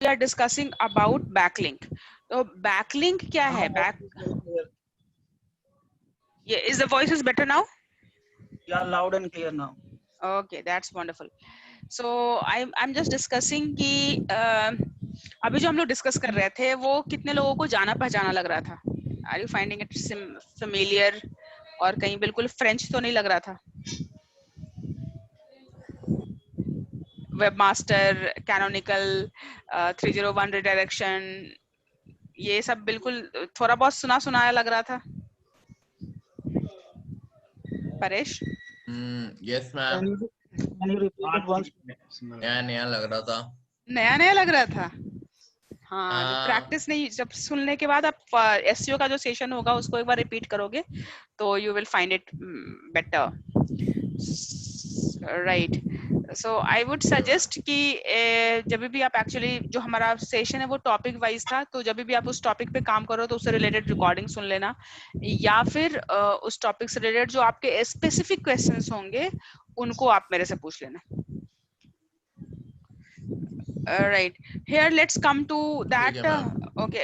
we are discussing about backlink. तो backlink क्या है? Yeah, is the voice is better now? Yeah, loud and clear now. Okay, that's wonderful. So I'm just discussing कि अभी जो हम लोग discuss कर रहे थे वो कितने लोगों को जाना पहचाना लग रहा था? Are you finding it familiar? और कहीं बिल्कुल फ्रेंच तो नहीं लग रहा था? वेबमास्टर, कैनोनिकल, 301 रिडायरेक्शन, ये सब बिल्कुल थोड़ा बहुत सुना सुनाया लग रहा था. Paresh? Yes ma'am. Can you repeat it once? नया नया लग रहा था. नया नया लग रहा था. हाँ, जब प्रैक्टिस नहीं, जब सुनने के बाद आप एसईओ का जो सेशन होगा उसको एक बार रिपीट करोगे तो you will find it better. Right. So I would suggest कि जब भी आप एक्चुअली जो हमारा सेशन है वो टॉपिक वाइज था, तो जब भी आप उस टॉपिक पे काम करो तो उससे रिलेटेड रिकॉर्डिंग सुन लेना, या फिर उस टॉपिक से रिलेटेड जो आपके स्पेसिफिक क्वेश्चंस होंगे उनको आप मेरे से पूछ लेना. Right. Here, let's come to that. Okay.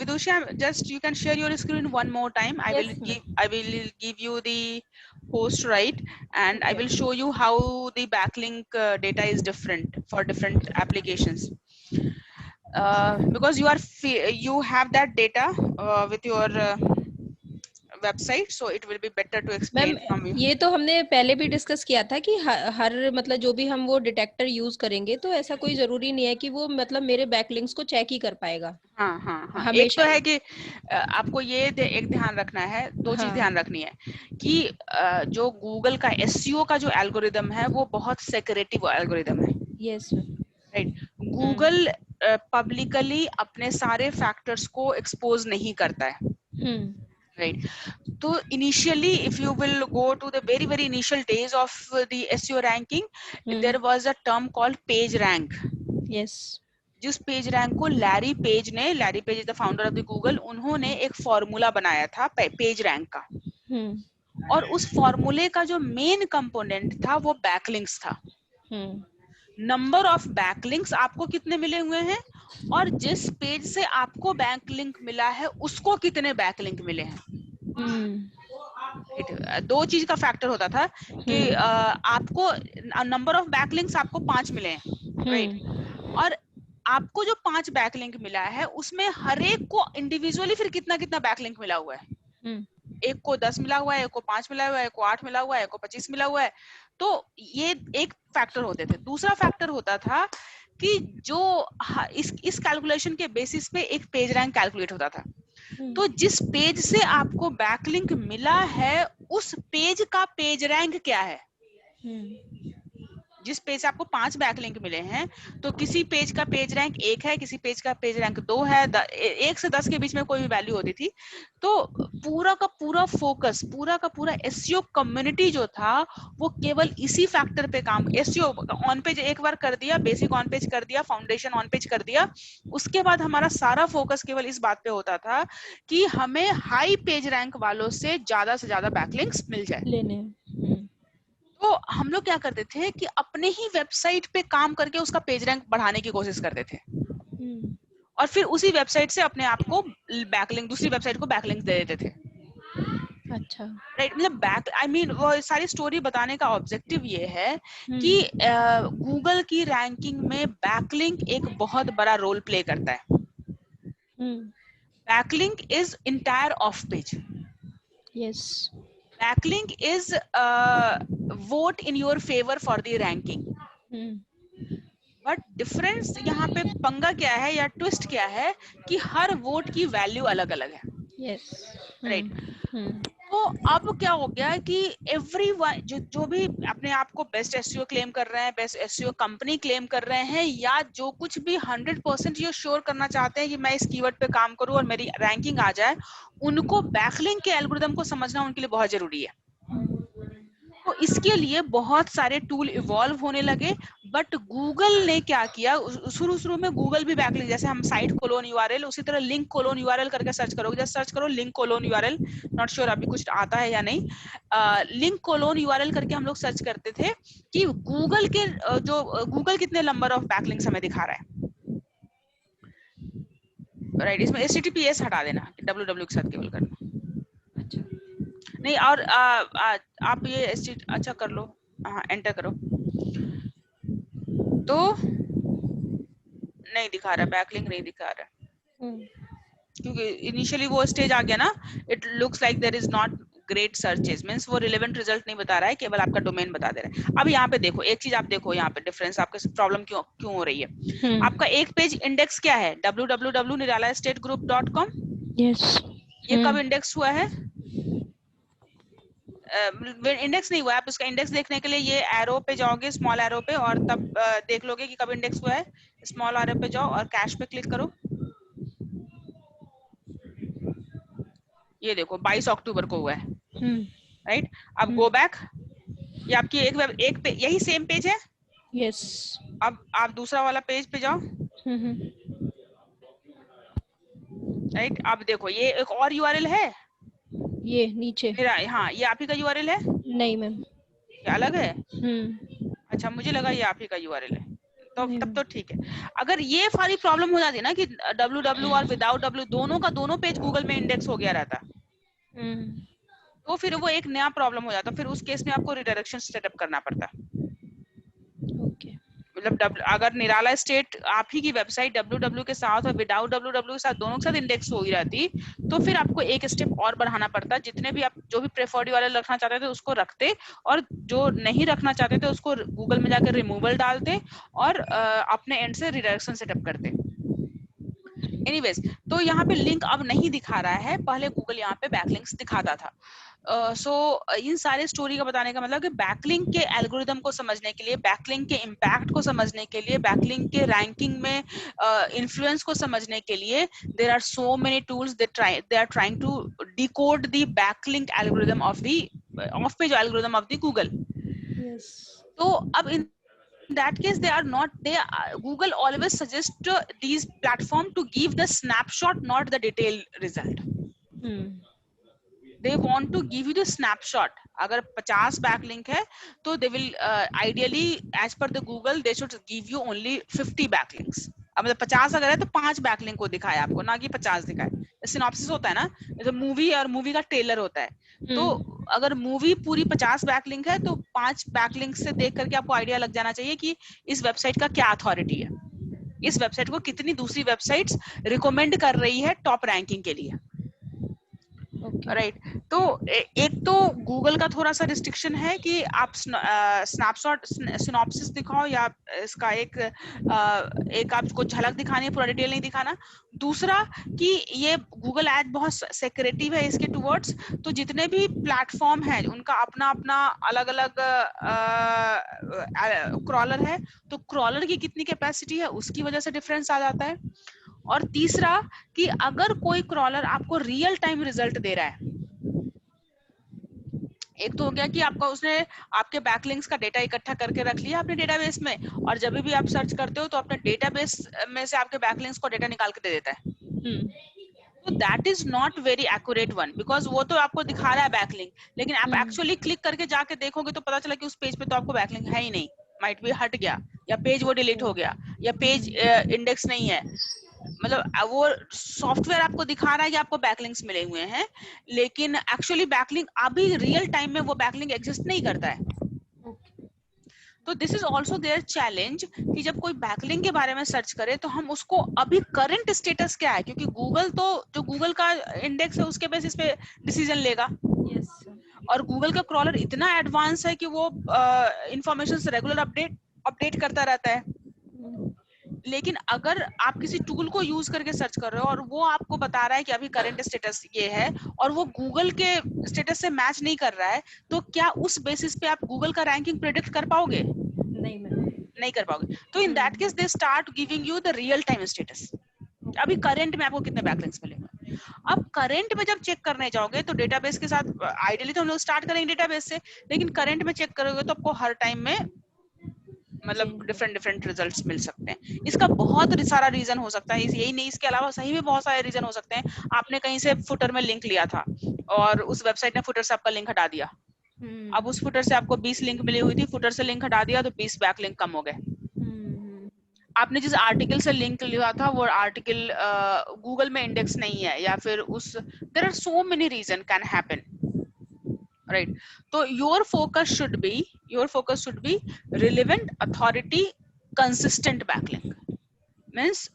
Vidusha, just you can share your screen one more time. I will give you the host, right, and I will show you how the backlink data is different for different applications. Because you have that data with your website, so it will be better to explain from you. ये तो हमने पहले भी discuss किया था कि हर मतलब जो भी हम वो डिटेक्टर यूज करेंगे तो ऐसा कोई जरूरी नहीं है कि वो मतलब मेरे बैकलिंक्स को चेक ही कर पाएगा. हाँ हाँ हाँ. एक तो है कि आपको ये एक ध्यान रखना है, दो चीज ध्यान रखनी है कि जो गूगल का एसईओ का जो एल्गोरिदम है वो बहुत सेक्रेटिव एल्गोरिदम है. Yes right. गूगल पब्लिकली अपने सारे फैक्टर्स को एक्सपोज नहीं करता है. Right. So initially, if you will go to the very initial days of the SEO ranking, there was a term called page rank. Yes. जिस page rank को Larry page is the founder of the Google, उन्होंने एक formula बनाया था page rank का. और उस फॉर्मूले का जो मेन कंपोनेंट था वो बैकलिंक्स था. नंबर ऑफ बैकलिंक्स आपको कितने मिले हुए हैं और जिस पेज से आपको बैकलिंक मिला है उसको कितने बैकलिंक मिले हैं. दो चीज का फैक्टर होता था कि आपको नंबर ऑफ बैकलिंक्स आपको 5 मिले हैं, राइट, और आपको जो 5 बैकलिंक मिला है उसमें हर एक को इंडिविजुअली फिर कितना कितना बैकलिंक मिला हुआ है. एक को 10 मिला हुआ है, एक को 5 मिला हुआ है, एक को 8 मिला हुआ है, एक को 25 मिला हुआ है. तो ये एक फैक्टर होते थे. दूसरा फैक्टर होता था कि जो इस कैलकुलेशन के बेसिस पे एक पेज रैंक कैलकुलेट होता था. तो जिस पेज से आपको बैकलिंक मिला है उस पेज का पेज रैंक क्या है. जिस पेज से आपको 5 बैकलिंक मिले हैं तो किसी पेज का पेज रैंक 1 है, किसी पेज का पेज रैंक 2 है, 1 से 10 के बीच में कोई भी वैल्यू होती थी. तो पूरा का पूरा फोकस, पूरा का पूरा एसईओ कम्युनिटी जो था वो केवल इसी फैक्टर पे काम, एसईओ ऑन पेज एक बार कर दिया, बेसिक ऑन पेज कर दिया, फाउंडेशन ऑन पेज कर दिया, उसके बाद हमारा सारा फोकस केवल इस बात पे होता था कि हमें हाई पेज रैंक वालों से ज्यादा बैकलिंक्स मिल जाए. तो हम लोग क्या करते थे कि अपने ही वेबसाइट पे काम करके उसका पेज रैंक बढ़ाने की कोशिश करते थे और फिर उसी वेबसाइट से अपने आप को बैकलिंक, दूसरी वेबसाइट को बैकलिंक दे देते थे. अच्छा, राइट. मतलब वो सारी स्टोरी बताने का ऑब्जेक्टिव ये है कि गूगल की रैंकिंग में बैकलिंक एक बहुत बड़ा रोल प्ले करता है. Backlink is entire of page. Yes. Backlink is vote in your favor for the ranking. But difference यहाँ पे पंगा क्या है या ट्विस्ट क्या है कि हर वोट की वैल्यू अलग अलग है. Yes. राइट. तो अब क्या हो गया कि एवरीवन जो भी अपने आप को बेस्ट एसईओ क्लेम कर रहे हैं, बेस्ट एसईओ कंपनी क्लेम कर रहे हैं, या जो कुछ भी 100% ये श्योर करना चाहते हैं कि मैं इस कीवर्ड पे काम करूं और मेरी रैंकिंग आ जाए, उनको बैकलिंक के एल्गोरिदम को समझना उनके लिए बहुत जरूरी है. तो इसके लिए बहुत सारे टूल इवॉल्व होने लगे, बट गूगल ने क्या किया, शुरू में गूगल भी बैकलिंक, जैसे हम साइट कोलोन यूआरएल, उसी तरह लिंक कोलोन यूआरएल करके सर्च करोगे, जैसे सर्च करो link colon URL, not sure अभी कुछ आता है या नहीं, लिंक कोलोन यूआरएल करके हम लोग सर्च करते थे कि गूगल के जो गूगल कितने नंबर ऑफ बैकलिंक्स हमें दिखा रहा है, राइट। इसमें HTTPS हटा देना, www के साथ केवल करना। अच्छा नहीं, और आप ये अच्छा कर लो, हाँ एंटर करो, तो नहीं दिखा रहा, बैकलिंक नहीं दिखा रहा, क्योंकि इनिशियली वो स्टेज आ गया ना, it looks like there is not great searches, means वो रिलेवेंट रिजल्ट नहीं बता रहा है, केवल आपका डोमेन बता दे रहा है। अब यहाँ पे देखो, एक चीज आप देखो यहाँ पे डिफरेंस, आपके प्रॉब्लम क्यों हो रही है। आपका एक पेज इंडेक्स क्या है, www.niralastategroup.com, यस, ये कब इंडेक्स हुआ है, इंडेक्स नहीं हुआ, आप उसका इंडेक्स देखने के लिए ये एरो पे जाओगे, स्मॉल एरो पे, और तब देख लोगे कि कब इंडेक्स हुआ है। स्मॉल एरो पे जाओ और कैश पे क्लिक करो, ये देखो 22 अक्टूबर को हुआ है, राइट। अब गो बैक, ये आपकी यही सेम पेज है, यस, अब आप दूसरा वाला पेज पे जाओ, राइट। अब देखो ये एक और यूआरएल है, ये नीचे, हाँ ये आप ही का यूआरएल है, नहीं मैम, ये अलग है, अच्छा मुझे लगा ये आप ही का यूआरएल है, तो तब तो ठीक है। अगर ये सारी प्रॉब्लम हो जाती ना कि www और विदाउट w दोनों का दोनों पेज गूगल में इंडेक्स हो गया रहता, तो फिर वो एक नया प्रॉब्लम हो जाता, फिर उस केस में आपको रिडायरेक्शन सेटअप करना पड़ता। ओके, मतलब अगर निराला स्टेट आप ही की वेबसाइट www के साथ और विदाउट www के साथ दोनों के साथ इंडेक्स हो ही रहती, तो फिर आपको एक स्टेप और बढ़ाना पड़ता, जितने भी आप जो भी प्रेफर्ड यूआरएल रखना चाहते थे उसको रखते, और जो नहीं रखना चाहते थे उसको गूगल में जाकर रिमूवल डालते और अपने एंड से रिडायरेक्शन सेटअप करते। एनीवेज, तो यहाँ पे लिंक अब नहीं दिखा रहा है, पहले गूगल यहाँ पे बैकलिंक्स दिखाता था। इन सारे स्टोरी का बताने का मतलब कि बैकलिंक के एल्गोरिदम को समझने के लिए, बैकलिंक के इम्पैक्ट को समझने के लिए, बैकलिंक के रैंकिंग में इन्फ्लुएंस को समझने के लिए, there are so many tools, they are trying to decode the backlink algorithm of page algorithm of the Google. तो अब इन that case Google always suggest these platform to give the snapshot, not the detailed result. They want to give you the snapshot. अगर 50 backlink है तो they will ideally as per the Google they should give you only 50 backlinks. अब मतलब 50 अगर है तो 5 backlink को दिखाए आपको, ना कि 50 दिखाए। सिनॉप्सिस होता है ना, जैसे मूवी और मूवी का ट्रेलर होता है, तो अगर मूवी पूरी 50 बैकलिंक है तो 5 बैकलिंक से देख करके आपको आइडिया लग जाना चाहिए कि इस वेबसाइट का क्या अथॉरिटी है, इस वेबसाइट को कितनी दूसरी वेबसाइट्स रिकमेंड कर रही है टॉप रैंकिंग के लिए, राइट। तो एक तो गूगल का थोड़ा सा रिस्ट्रिक्शन है कि आप स्नैपशॉट सिनॉप्सिस दिखाओ, या इसका एक आपको झलक दिखानी है, पूरा डिटेल नहीं दिखाना। दूसरा कि ये गूगल एड बहुत सेक्रेटिव है इसके टुवर्ड्स, तो जितने भी प्लेटफॉर्म है उनका अपना अपना अलग अलग क्रॉलर है, तो क्रॉलर की कितनी कैपेसिटी है उसकी वजह से डिफरेंस आ जाता है। और तीसरा कि अगर कोई क्रॉलर आपको रियल टाइम रिजल्ट दे रहा है, एक तो हो गया कि आपका उसने आपके बैकलिंक्स का डेटा इकट्ठा करके रख लिया अपने डेटाबेस में, और जब भी आप सर्च करते हो तो अपने डेटाबेस में से आपके बैकलिंक्स को डेटा निकाल के दे देता है, तो that is not very accurate one, because वो तो आपको दिखा रहा है बैकलिंक, लेकिन आप एक्चुअली क्लिक करके जाके देखोगे तो पता चला कि उस पेज पे तो आपको बैकलिंक है ही नहीं, माइट बी हट गया, या पेज वो डिलीट हो गया, या पेज इंडेक्स नहीं है। मतलब वो सॉफ्टवेयर आपको दिखा रहा है कि आपको बैकलिंक्स मिले हुए हैं, लेकिन एक्चुअली बैकलिंक अभी रियल टाइम में वो बैकलिंक एग्जिस्ट नहीं करता है। तो this is also their challenge कि जब कोई बैकलिंक के बारे में सर्च करे तो हम उसको अभी करंट स्टेटस क्या है, क्योंकि गूगल तो जो गूगल का इंडेक्स है उसके बेसिस पे डिसीजन लेगा, और गूगल का क्रॉलर इतना एडवांस है कि वो इंफॉर्मेशन से रेगुलर अपडेट करता रहता है। लेकिन अगर आप किसी टूल को यूज करके सर्च कर रहे हो और वो आपको बता रहा है कि अभी करंट स्टेटस ये है, और वो गूगल के स्टेटस से मैच नहीं कर रहा है, तो क्या उस बेसिस पे आप गूगल का रैंकिंग प्रेडिक्ट कर पाओगे? नहीं कर पाओगे। तो in that case they start giving you the real time status, अभी करंट में आपको कितने बैकलिंक्स मिलेंगे। अब करंट में जब चेक करने जाओगे तो डेटाबेस के साथ आइडियली तो हम लोग स्टार्ट करेंगे डेटाबेस से, लेकिन करंट में चेक करोगे तो आपको हर टाइम में मतलब डिफरेंट रिजल्ट्स मिल सकते हैं। इसका बहुत सारा रीजन हो सकता है, यही नहीं, इसके अलावा सही में बहुत सारे रीजन हो सकते हैं। आपने कहीं से फुटर में लिंक लिया था और उस वेबसाइट ने फुटर से आपका लिंक हटा दिया। अब उस फुटर से आपको 20 लिंक मिली हुई थी, फुटर से लिंक हटा दिया तो 20 बैक लिंक कम हो गए। आपने जिस आर्टिकल से लिंक लिया था वो आर्टिकल गूगल में इंडेक्स नहीं है, या फिर उस there are so many reason can happen, right. तो your focus should be relevant, authority, consistent backlink. Means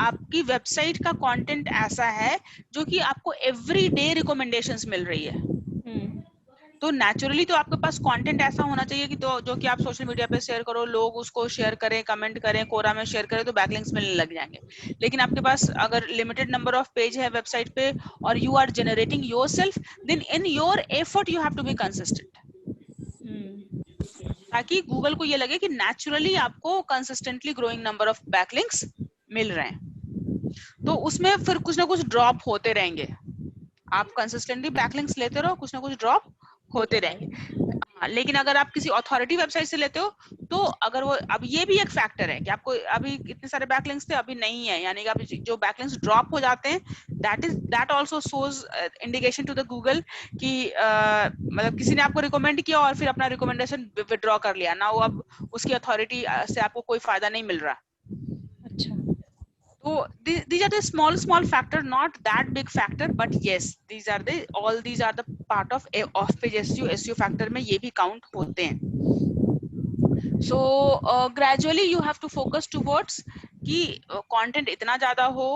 आपकी वेबसाइट का कंटेंट ऐसा है जो कि आपको एवरी डे रिकमेंडेशंस मिल रही है, तो नेचुरली तो आपके पास कंटेंट ऐसा होना चाहिए कि जो कि आप सोशल मीडिया पे शेयर करो, लोग उसको शेयर करें, कमेंट करें, कोरा में शेयर करें, तो बैकलिंक्स मिलने लग जाएंगे। लेकिन आपके पास अगर लिमिटेड नंबर ऑफ पेज है वेबसाइट पे और you are generating yourself, then in your effort you have to be consistent, ताकि गूगल को ये लगे कि नेचुरली आपको consistently growing number of backlinks मिल रहे हैं। तो उसमें फिर कुछ ना कुछ ड्रॉप होते रहेंगे, आप कंसिस्टेंटली बैकलिंक्स लेते रहो, कुछ ना कुछ ड्रॉप होते रहेंगे। लेकिन अगर आप किसी अथॉरिटी वेबसाइट से लेते हो तो अगर वो, अब ये भी एक फैक्टर है कि आपको अभी इतने सारे बैकलिंक्स थे, अभी नहीं है, यानी कि आप जो बैकलिंक्स ड्रॉप हो जाते हैं, that also shows indication to the Google कि मतलब किसी ने आपको रिकमेंड किया और फिर अपना रिकमेंडेशन विथड्रॉ कर लिया ना, वो अब उसकी अथॉरिटी से आपको कोई फायदा नहीं मिल रहा। अच्छा, So these are the small factor, not that big factor, but yes, these are the part of off-page SEO factor में ये भी count होते हैं। So gradually you have to focus towards कि content इतना ज़्यादा हो,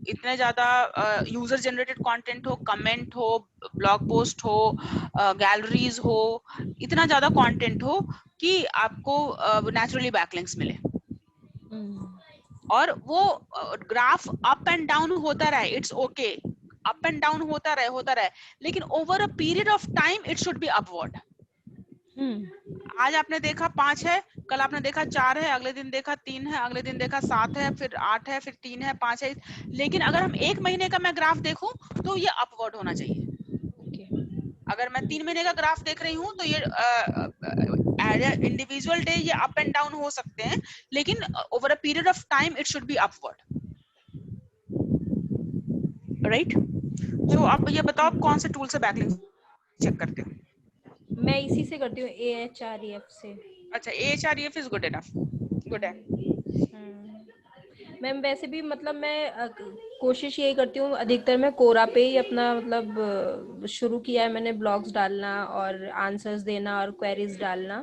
इतने ज़्यादा यूजर जनरेटेड कंटेंट हो, कमेंट हो, ब्लॉग पोस्ट हो, गैलरीज हो, इतना ज़्यादा कंटेंट हो कि आपको नेचुरली बैकलिंक्स मिले और वो ग्राफ अप एंड डाउन होता रहे, it's okay, up and down होता रहे, लेकिन over a period of time it should be upward. आज आपने देखा 5 है, कल आपने देखा 4 है, अगले दिन देखा 3 है, अगले दिन देखा 7 है, फिर 8 है, फिर 3 है, 5 है, लेकिन अगर हम 1 महीने का मैं ग्राफ देखूं तो ये अपवर्ड होना चाहिए। अगर मैं 3 महीने का ग्राफ देख रही हूँ तो ये इंडिविजुअल डे ये अप एंड डाउन हो सकते हैं, लेकिन over a period of time it should be upward, right. तो आप ये बताओ आप कौन से टूल से बैकलिंक चेक करते हो? मैं इसी से करती हूँ, Ahref से। अच्छा, Ahref is good enough, good है। मैम वैसे भी मतलब मैं कोशिश यही करती हूँ, अधिकतर मैं कोरा पे ही अपना मतलब शुरू किया है मैंने, ब्लॉग्स डालना और आंसर्स देना और क्वेरीज डालना।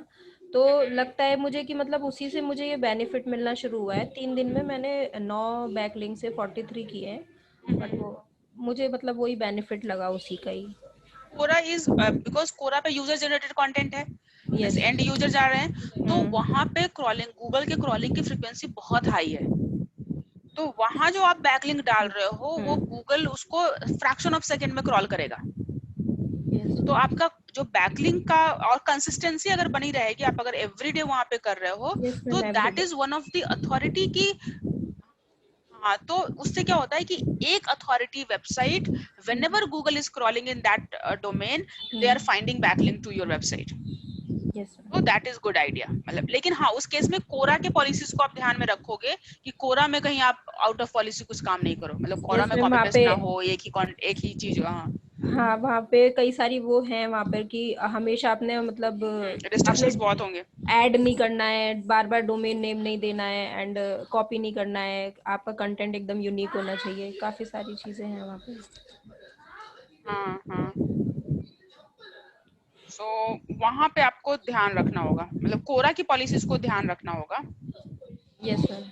तो लगता है मुझे कि मतलब उसी से मुझे ये बेनिफिट मिलना शुरू हुआ है। 3 दिन में मैंने 9 बैकलिंक से 43 किए हैं, बट वो मुझे मतलब वही बेनिफिट लगा उसी का ही। कोरा इज बिकॉज कोरा पे यूजर जनरेटेड कंटेंट है, Yes. एंड यूजर जा रहे हैं, तो वहां पे क्रॉलिंग, गूगल के क्रॉलिंग की फ्रीक्वेंसी बहुत हाई है, तो वहां जो आप बैकलिंक डाल रहे हो वो गूगल उसको फ्रैक्शन ऑफ सेकंड में क्रॉल करेगा। तो आपका जो बैकलिंक का और कंसिस्टेंसी अगर बनी रहेगी, आप अगर एवरीडे वहां पे कर रहे हो, तो that is one of the authority की। हाँ, तो उससे क्या होता है कि एक authority website, whenever Google is crawling in that domain, they are finding backlink to your website. तो दैट इज गुड आइडिया। मतलब लेकिन हाँ, उस केस में कोरा के पॉलिसीज को आप ध्यान में रखोगे कि कोरा में कहीं आप आउट ऑफ पॉलिसी कुछ काम नहीं करो, मतलब कोरा में कॉपी पेस्ट ना हो, एक ही चीज। हाँ, वहाँ पे कई सारी वो हैं वहाँ पर कि हमेशा आपने मतलब रिस्ट्रिक्शंस बहुत होंगे, ऐड नहीं करना है, बार बार डोमेन नेम नहीं देना है, एंड कॉपी नहीं करना है, आपका कंटेंट एकदम यूनिक होना चाहिए, काफी सारी चीजें हैं वहाँ पे। हाँ। सो वहां पे आपको ध्यान रखना होगा, मतलब कोरा की पॉलिसीज को ध्यान रखना होगा। Yes ma'am.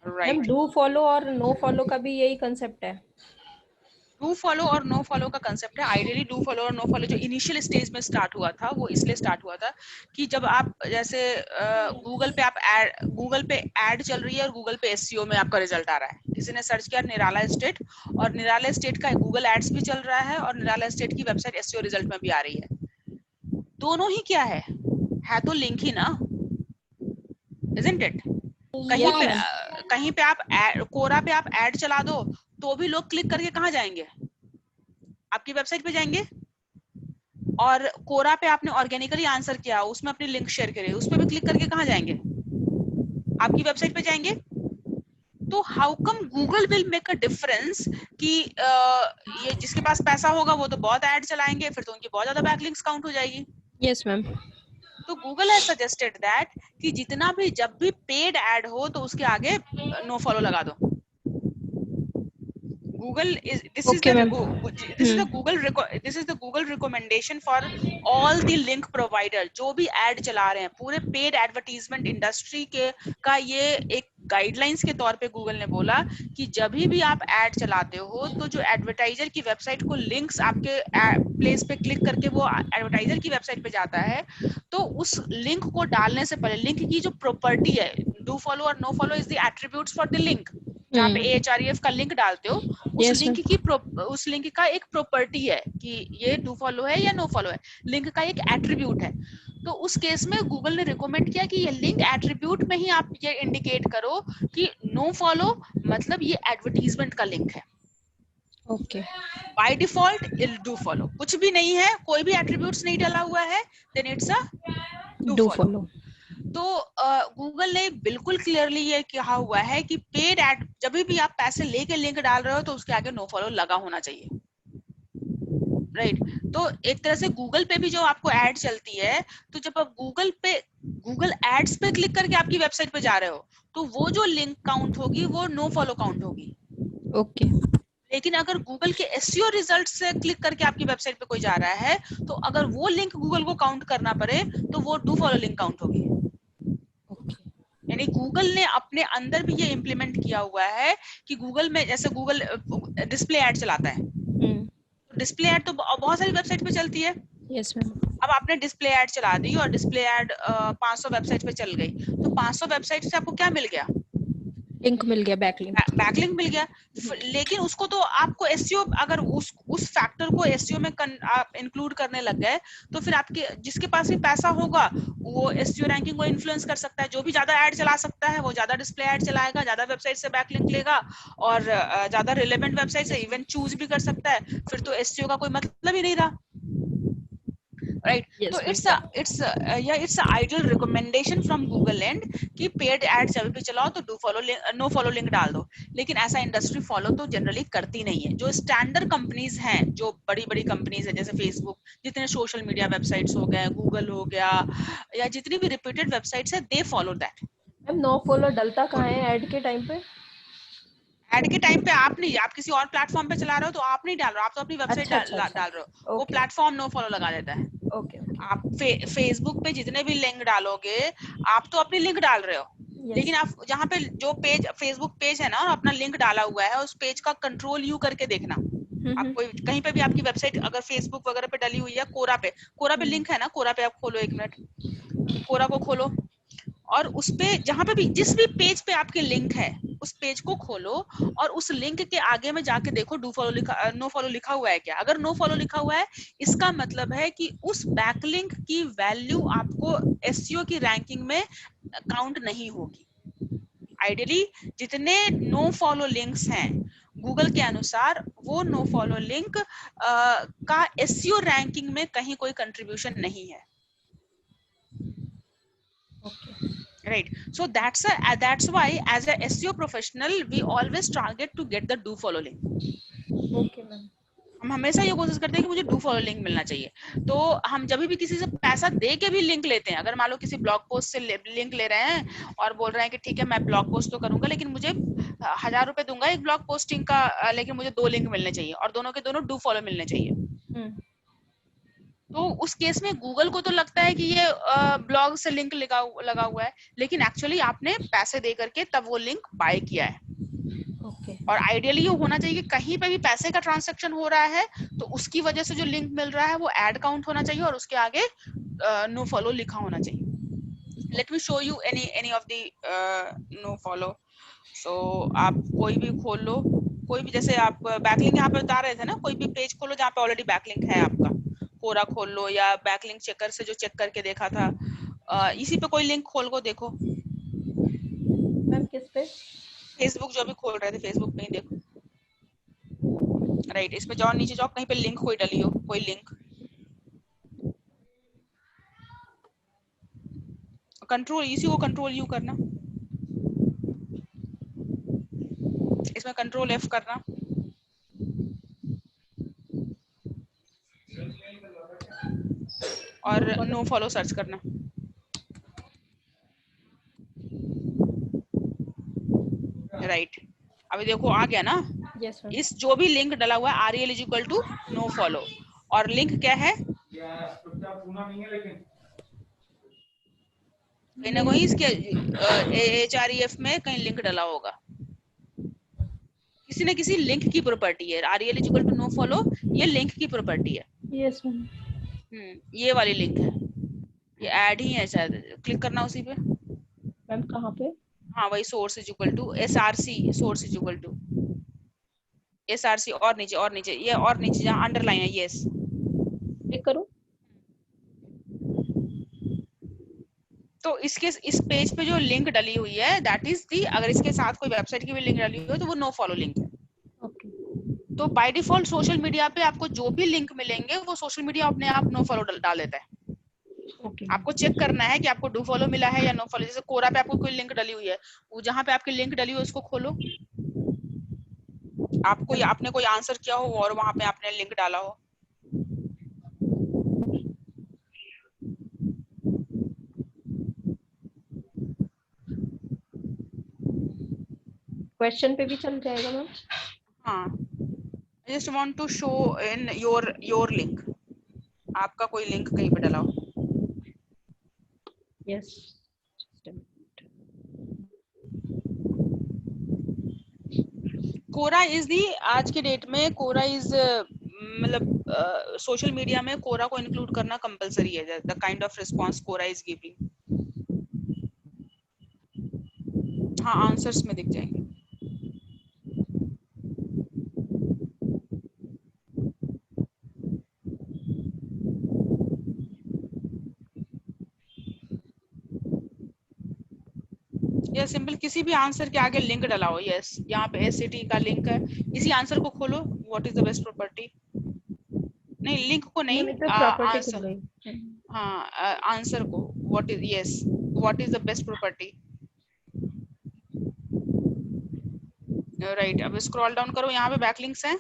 Right. Do follow और नो फॉलो का भी यही कंसेप्ट है। डू फॉलो और नो फॉलो का कंसेप्ट है। आइडियली डू फॉलो और नो फॉलो जो इनिशियल स्टेज में स्टार्ट हुआ था, वो इसलिए स्टार्ट हुआ था कि जब आप जैसे गूगल पे ऐड चल रही है और गूगल पे एसईओ में आपका रिजल्ट आ रहा है, किसी ने सर्च किया निराला स्टेट, और निराला स्टेट का गूगल एड्स भी चल रहा है और निराला स्टेट की वेबसाइट एसईओ रिजल्ट में भी आ रही है। दोनों ही क्या है तो लिंक ही ना, इजंट इट? कहीं पे आप कोरा पे आप ऐड चला दो तो भी लोग क्लिक करके कहाँ जाएंगे? आपकी वेबसाइट पे जाएंगे। और कोरा पे आपने ऑर्गेनिकली आंसर किया, उसमें अपनी लिंक शेयर करी, उस पर भी क्लिक करके कहाँ जाएंगे, आपकी वेबसाइट पे जाएंगे। तो how come Google will make a difference कि ये जिसके पास पैसा होगा वो तो बहुत ऐड चलाएंगे, फिर तो उनकी बहुत ज्यादा बैकलिंक्स काउंट हो जाएगी। Yes ma'am. तो गूगल हैज सजेस्टेड दैट कि जितना भी जब भी पेड ऐड हो तो उसके आगे नो फॉलो लगा दो। Google is this is Okay, the ma'am. this is the this is the Google recommendation for all the link provider जो भी ऐड चला रहे हैं पूरे पेड एडवर्टीजमेंट इंडस्ट्री के का ये एक गाइडलाइंस के तौर पे गूगल ने बोला कि जब भी आप ऐड चलाते हो तो जो एडवर्टाइजर की वेबसाइट को लिंक्स आपके प्लेस पे क्लिक करके वो एडवर्टाइजर की वेबसाइट पे जाता है, तो उस लिंक को डालने से पहले लिंक की जो प्रॉपर्टी है, डू फॉलो और no follow is the attributes for the link, जहाँ पे AHREF का लिंक डालते हो उस लिंक का एक प्रॉपर्टी है कि ये डू फॉलो है या नो फॉलो है, लिंक का एक एट्रीब्यूट है। तो उस केस में गूगल ने रिकमेंड किया कि ये लिंक एट्रीब्यूट में ही आप ये इंडिकेट करो कि नो फॉलो मतलब ये एडवर्टीजमेंट का लिंक है। Okay. By default do follow, कुछ भी नहीं है, कोई भी एट्रीब्यूट्स नहीं डाला हुआ है, then it's a do follow. तो गूगल ने बिल्कुल क्लियरली ये कहा हुआ है कि पेड ऐड जब भी आप पैसे लेके लिंक डाल रहे हो तो उसके आगे नो फॉलो लगा होना चाहिए, राइट। तो एक तरह से गूगल पे भी जो आपको ऐड चलती है, तो जब आप गूगल एड्स पे क्लिक करके आपकी वेबसाइट पे जा रहे हो तो वो जो लिंक काउंट होगी वो नो फॉलो काउंट होगी। ओके। लेकिन अगर गूगल के SEO रिजल्ट से क्लिक करके आपकी वेबसाइट पे कोई जा रहा है तो अगर वो लिंक गूगल को काउंट करना पड़े तो वो डू फॉलो लिंक काउंट होगी। यानी गूगल ने अपने अंदर भी ये इम्प्लीमेंट किया हुआ है कि गूगल में जैसे गूगल डिस्प्ले ऐड चलाता है, तो डिस्प्ले ऐड तो बहुत सारी वेबसाइट पे चलती है। Yes ma'am. अब आपने डिस्प्ले ऐड चला दी और डिस्प्ले ऐड 500 वेबसाइट पे चल गई, तो 500 वेबसाइट से आपको क्या मिल गया, लिंक मिल गया, बैकलिंक मिल गया। लेकिन उसको तो आपको SEO अगर उस फैक्टर को SEO में आप इंक्लूड करने लग गए तो फिर आपके जिसके पास भी पैसा होगा वो SEO रैंकिंग को इन्फ्लुएंस कर सकता है, जो भी ज्यादा ऐड चला सकता है वो ज्यादा डिस्प्ले ऐड चलाएगा, ज्यादा वेबसाइट से बैकलिंक लेगा और ज्यादा रिलेवेंट वेबसाइट से इवन चूज भी कर सकता है, फिर तो SEO का कोई मतलब ही नहीं रहा, राइट। तो it's ideal recommendation from Google and कि पेड ऐड जब भी चलाओ तो do follow no follow link डाल दो। लेकिन ऐसा इंडस्ट्री फॉलो तो जनरली करती नहीं है। जो स्टैंडर्ड कंपनीज हैं, जो बड़ी बड़ी कंपनीज है जैसे फेसबुक, जितने सोशल मीडिया वेबसाइट्स हो गए, गूगल हो गया, या जितनी भी रिपीटेड वेबसाइट्स है, they follow that. Ma'am no follow डलता कहाँ है ऐड के टाइम पे? ऐड के टाइम पे आप नहीं, आप किसी और प्लेटफॉर्म पे चला रहे हो तो आप नहीं डाल रहे हो, आप तो अपनी वेबसाइट डाल रहे हो, वो प्लेटफॉर्म नो फॉलो लगा देता है। ओके। आप फेसबुक पे जितने भी लिंक डालोगे आप तो अपनी लिंक डाल रहे हो, लेकिन आप जहाँ पे जो पेज फेसबुक पेज है ना अपना लिंक डाला हुआ है, उस पेज का कंट्रोल यू करके देखना। आप कोई कहीं पे भी आपकी वेबसाइट अगर फेसबुक वगैरह पे डली हुई है, कोरा पे लिंक है ना, कोरा पे आप खोलो, 1 मिनट कोरा को खोलो और उस पे जहाँ पे भी जिस भी पेज पे आपके लिंक है उस पेज को खोलो और उस लिंक के आगे में जाके देखो डू फॉलो लिखा नो फॉलो लिखा हुआ है क्या। अगर नो फॉलो लिखा हुआ है इसका मतलब है कि उस बैकलिंक की वैल्यू आपको SEO की रैंकिंग में काउंट नहीं होगी। आइडियली जितने नो फॉलो लिंक्स हैं गूगल के अनुसार वो नो फॉलो लिंक का SEO रैंकिंग में कहीं कोई कंट्रीब्यूशन नहीं है। Right, so that's why as a SEO professional we always target to get the do follow link. Okay ma'am. हम हमेशा ये कोशिश करते हैं कि मुझे डू फॉलो लिंक मिलना चाहिए। तो हम जब भी किसी से पैसा दे के भी लिंक लेते हैं, अगर मान लो किसी ब्लॉग पोस्ट से लिंक ले रहे हैं और बोल रहे हैं कि ठीक है मैं ब्लॉग पोस्ट तो करूंगा लेकिन मुझे 1000 रुपए दूंगा एक ब्लॉग पोस्टिंग का, लेकिन मुझे 2 लिंक मिलने चाहिए और दोनों के दोनों डू फॉलो मिलने चाहिए। तो उस केस में गूगल को तो लगता है कि ये ब्लॉग से लिंक लगा हुआ है, लेकिन एक्चुअली आपने पैसे दे करके तब वो लिंक बाय किया है। और आइडियली ये होना चाहिए कि कहीं पे भी पैसे का ट्रांजैक्शन हो रहा है तो उसकी वजह से जो लिंक मिल रहा है वो ऐड काउंट होना चाहिए और उसके आगे नो फॉलो लिखा होना चाहिए। Let me show you any of the no follow. So आप कोई भी खोल लो, कोई भी, जैसे आप बैकलिंक यहाँ पे बता रहे थे ना, कोई भी पेज खोलो जहाँ पे ऑलरेडी बैकलिंक है आपका, कोरा खोल लो या बैकलिंक चेकर से जो चेक करके देखा था, इसी पे कोई लिंक खोल को देखो। मैम किस पे? फेसबुक जो भी खोल रहे थे फेसबुक पे ही देखो। राइट, इसमें जाओ, नीचे जाओ, कहीं पे लिंक कोई डली हो, कोई लिंक कंट्रोल, इसी को कंट्रोल यू करना, इसमें कंट्रोल एफ करना, और नो फॉलो सर्च करना। राइट, अभी देखो आ गया ना। Yes ma'am. इस जो भी लिंक डला हुआ है REL is equal to no follow, और लिंक क्या है, कहीं ना कहीं इसके HREF में कहीं लिंक डला होगा, किसी न किसी लिंक की प्रॉपर्टी है। REL is equal to no follow, ये लिंक की प्रॉपर्टी है। Yes ma'am. ये वाली लिंक है, ये ऐड ही है शायद, क्लिक करना उसी पे। मैम कहाँ पे? हाँ वही, source is equal to SRC, source is equal to SRC, और नीचे, और नीचे, ये और नीचे जहाँ अंडरलाइन है, यस। क्लिक करूँ? तो इसके इस पेज पे जो लिंक डली हुई है दैट इज दी, अगर इसके साथ कोई वेबसाइट की भी लिंक डली हुई है तो वो नो फॉलो लिंक है। ओके। तो बाय डिफॉल्ट सोशल मीडिया पे आपको जो भी लिंक मिलेंगे वो सोशल मीडिया अपने आप नो फॉलो डाल देता है। ओके। आपको चेक करना है कि आपको डू फॉलो मिला है या नो फॉलो। जैसे कोरा पे आपको कोई लिंक डली हुई है, वो जहाँ पे आपकी लिंक डली हुई है उसको खोलो, आपको आपने कोई आंसर किया हो और वहां पे आपने लिंक डाला हो। क्वेश्चन पे भी चल जाएगा मैम? हाँ, I just want to show in your link, आपका कोई लिंक कहीं पे डला हो। यस। कोरा इज दी, आज के डेट में कोरा इज, मतलब सोशल मीडिया में कोरा को इंक्लूड करना कंपलसरी है, the kind of response Quora is giving. हाँ, आंसर्स में दिख जाएंगे। या सिंपल किसी भी आंसर के आगे लिंक डला हो, यस, यहाँ पे SCT का लिंक है, इसी आंसर को खोलो, what is the best property, नहीं लिंक को नहीं, प्रॉपर्टी खुल आंसर, गई। हाँ आंसर को, what is, yes, what is the best property. Right, अब स्क्रॉल डाउन करो, यहाँ पे बैकलिंक्स हैं,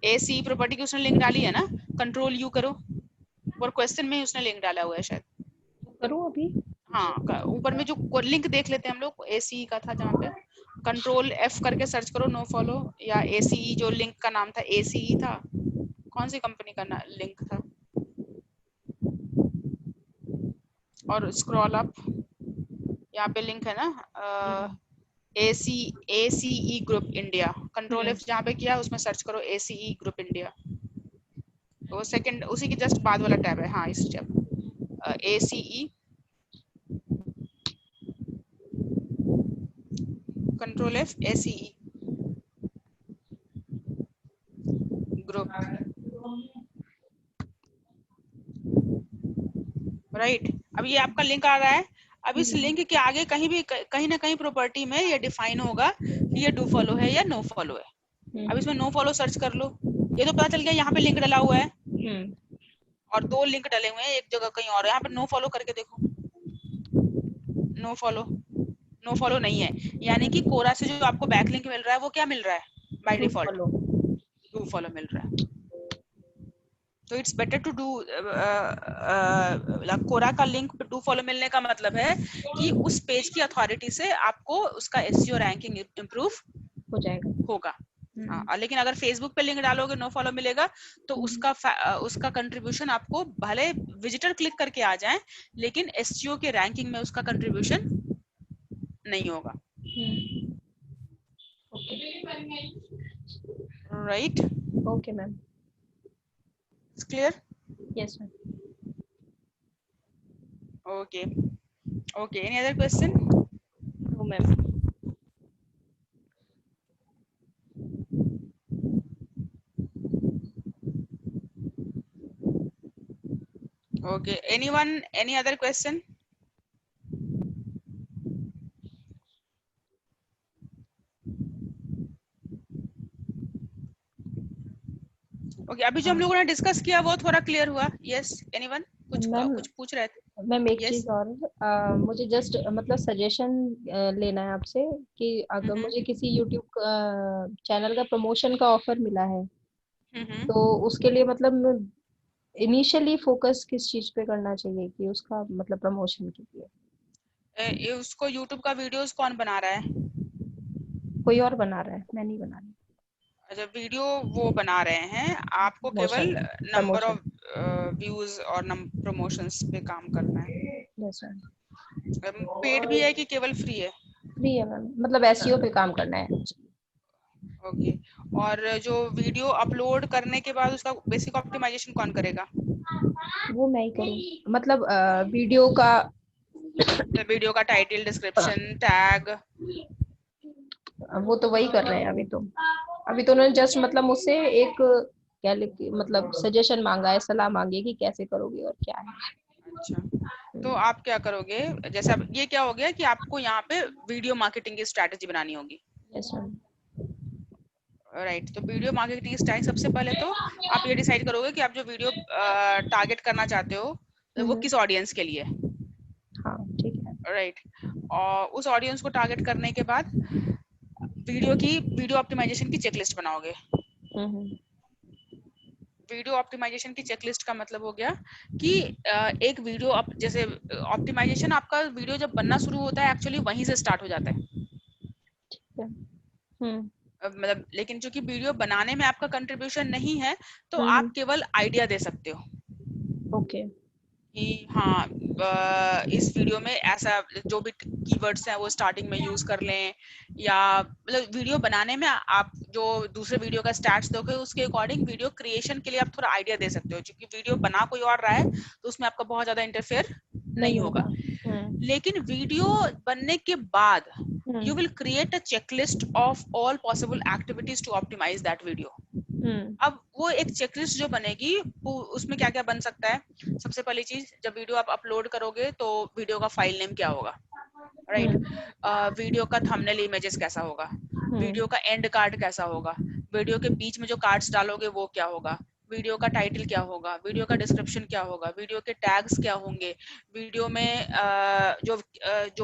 AC प्रॉपर्टी की उसने लिंक डाली है ना, कंट्रोल U करो, और क्वेश्चन में ही उसने लिंक डाला हुआ है शायद। करूँ अभी? हाँ, ऊपर में जो लिंक देख लेते हैं हम लोग, ACE का था जहाँ पे, कंट्रोल F करके सर्च करो नो फॉलो, या ACE, जो लिंक का नाम था ACE था, कौन सी कंपनी का लिंक था, और स्क्रॉल अप, यहाँ पे लिंक है ना, ACE group India, control F जहाँ पे किया उसमें सर्च करो ACE ग्रुप इंडिया, वो सेकंड उसी की जस्ट बाद वाला टैब है, हाँ इस tab, ACE control F ACE group, right. अब ये आपका लिंक आ रहा है, अब इस लिंक के आगे कहीं भी कहीं ना कहीं प्रॉपर्टी में ये डिफाइन होगा कि ये डू फॉलो है या नो फॉलो है। अब इसमें नो फॉलो सर्च कर लो, ये तो पता चल गया यहाँ पे लिंक डला हुआ है, और 2 लिंक डले हुए हैं एक जगह कहीं और, यहाँ पे नो फॉलो करके देखो, नो फॉलो नहीं है, यानी कि कोरा से जो आपको बैकलिंक मिल रहा है वो क्या मिल रहा है बाय डिफॉल्ट, डू फॉलो मिल रहा है। तो इट्स बेटर टू डू, कोरा का लिंक डू फॉलो मिलने का मतलब है कि उस पेज की अथॉरिटी से आपको उसका SEO रैंकिंग इम्प्रूव हो जाएगा होगा। लेकिन अगर फेसबुक पे लिंक डालोगे नो फॉलो मिलेगा, तो उसका कंट्रीब्यूशन आपको भले विजिटर क्लिक करके आ जाए, लेकिन SEO के रैंकिंग में उसका कंट्रीब्यूशन नहीं होगा। Right, okay ma'am. It's clear? Yes ma'am. Okay, any other question? No ma'am. Okay, anyone, any other question? Okay, अभी जो हम लोगों ने डिस्कस किया वो थोड़ा क्लियर हुआ? Yes, anyone? कुछ पूछ रहे थे? मैम एक Yes. चीज और, मुझे जस्ट मतलब सजेशन लेना है आपसे कि अगर मुझे किसी यूट्यूब चैनल का प्रमोशन का ऑफर मिला है तो उसके लिए मतलब इनिशियली फोकस किस चीज पे करना चाहिए कि उसका मतलब प्रमोशन के लिए? उसको यूट्यूब का वीडियोस कौन बना रहा है? कोई और बना रहा है, मैं नहीं बना रही। अच्छा, वीडियो वो बना रहे हैं, आपको केवल promotion number promotion of views और प्रमोशंस पे काम करना है। Yes ma'am. पेड भी है कि केवल फ्री है? फ्री है मैम, मतलब एसईओ पे काम करना है। ओके। और जो वीडियो अपलोड करने के बाद उसका बेसिक ऑप्टिमाइजेशन कौन करेगा? वो मैं ही करूँ, मतलब वीडियो का वीडियो का टाइटल, डिस्क्रिप्शन, टैग? वो तो वही कर रहे हैं अभी तो उन्होंने जस्ट मतलब मुझसे एक क्या मतलब सजेशन मांगा है, सलाह मांगी है कि कैसे करोगे और क्या है। अच्छा, तो आप क्या करोगे? जैसे अब ये क्या हो गया कि आपको यहाँ पे वीडियो मार्केटिंग की स्ट्रैटेजी बनानी होगी, यस मैम। राइट? तो वीडियो मार्केटिंग स्ट्रैटेजी सबसे पहले तो आप ये डिसाइड करोगे कि आप जो वीडियो टारगेट करना चाहते हो वो किस ऑडियंस के लिए, हाँ ठीक है। राइट? और उस ऑडियंस को टारगेट करने के बाद वीडियो ऑप्टिमाइजेशन की चेकलिस्ट बनाओगे। वीडियो ऑप्टिमाइजेशन की चेकलिस्ट का मतलब हो गया कि एक वीडियो जैसे ऑप्टिमाइजेशन, आपका वीडियो जब बनना शुरू होता है एक्चुअली वहीं से स्टार्ट हो जाता है। मतलब लेकिन चूंकि वीडियो बनाने में आपका कंट्रीब्यूशन नहीं है तो आप केवल आइडिया दे सकते हो। ओके। कि हाँ, इस वीडियो में ऐसा जो भी कीवर्ड्स हैं वो स्टार्टिंग में यूज कर लें, या मतलब वीडियो बनाने में आप जो दूसरे वीडियो का स्टैट्स दोगे उसके अकॉर्डिंग वीडियो क्रिएशन के लिए आप थोड़ा आइडिया दे सकते हो, क्योंकि वीडियो बना कोई और रहा है तो उसमें आपका बहुत ज्यादा इंटरफेयर नहीं होगा। लेकिन वीडियो बनने के बाद you will create a checklist of all possible activities to optimize that video. अब वो एक चेकलिस्ट जो बनेगी उसमें क्या क्या बन सकता है? सबसे पहली चीज, जब वीडियो आप अपलोड करोगे तो वीडियो का फाइल नेम क्या होगा, राइट? वीडियो का थंबनेल इमेजेस कैसा होगा, वीडियो का एंड कार्ड कैसा होगा, वीडियो के बीच में जो कार्ड्स डालोगे वो क्या होगा, वीडियो का टाइटल क्या होगा, वीडियो का डिस्क्रिप्शन क्या होगा, वीडियो के टैग्स क्या होंगे, वीडियो में जो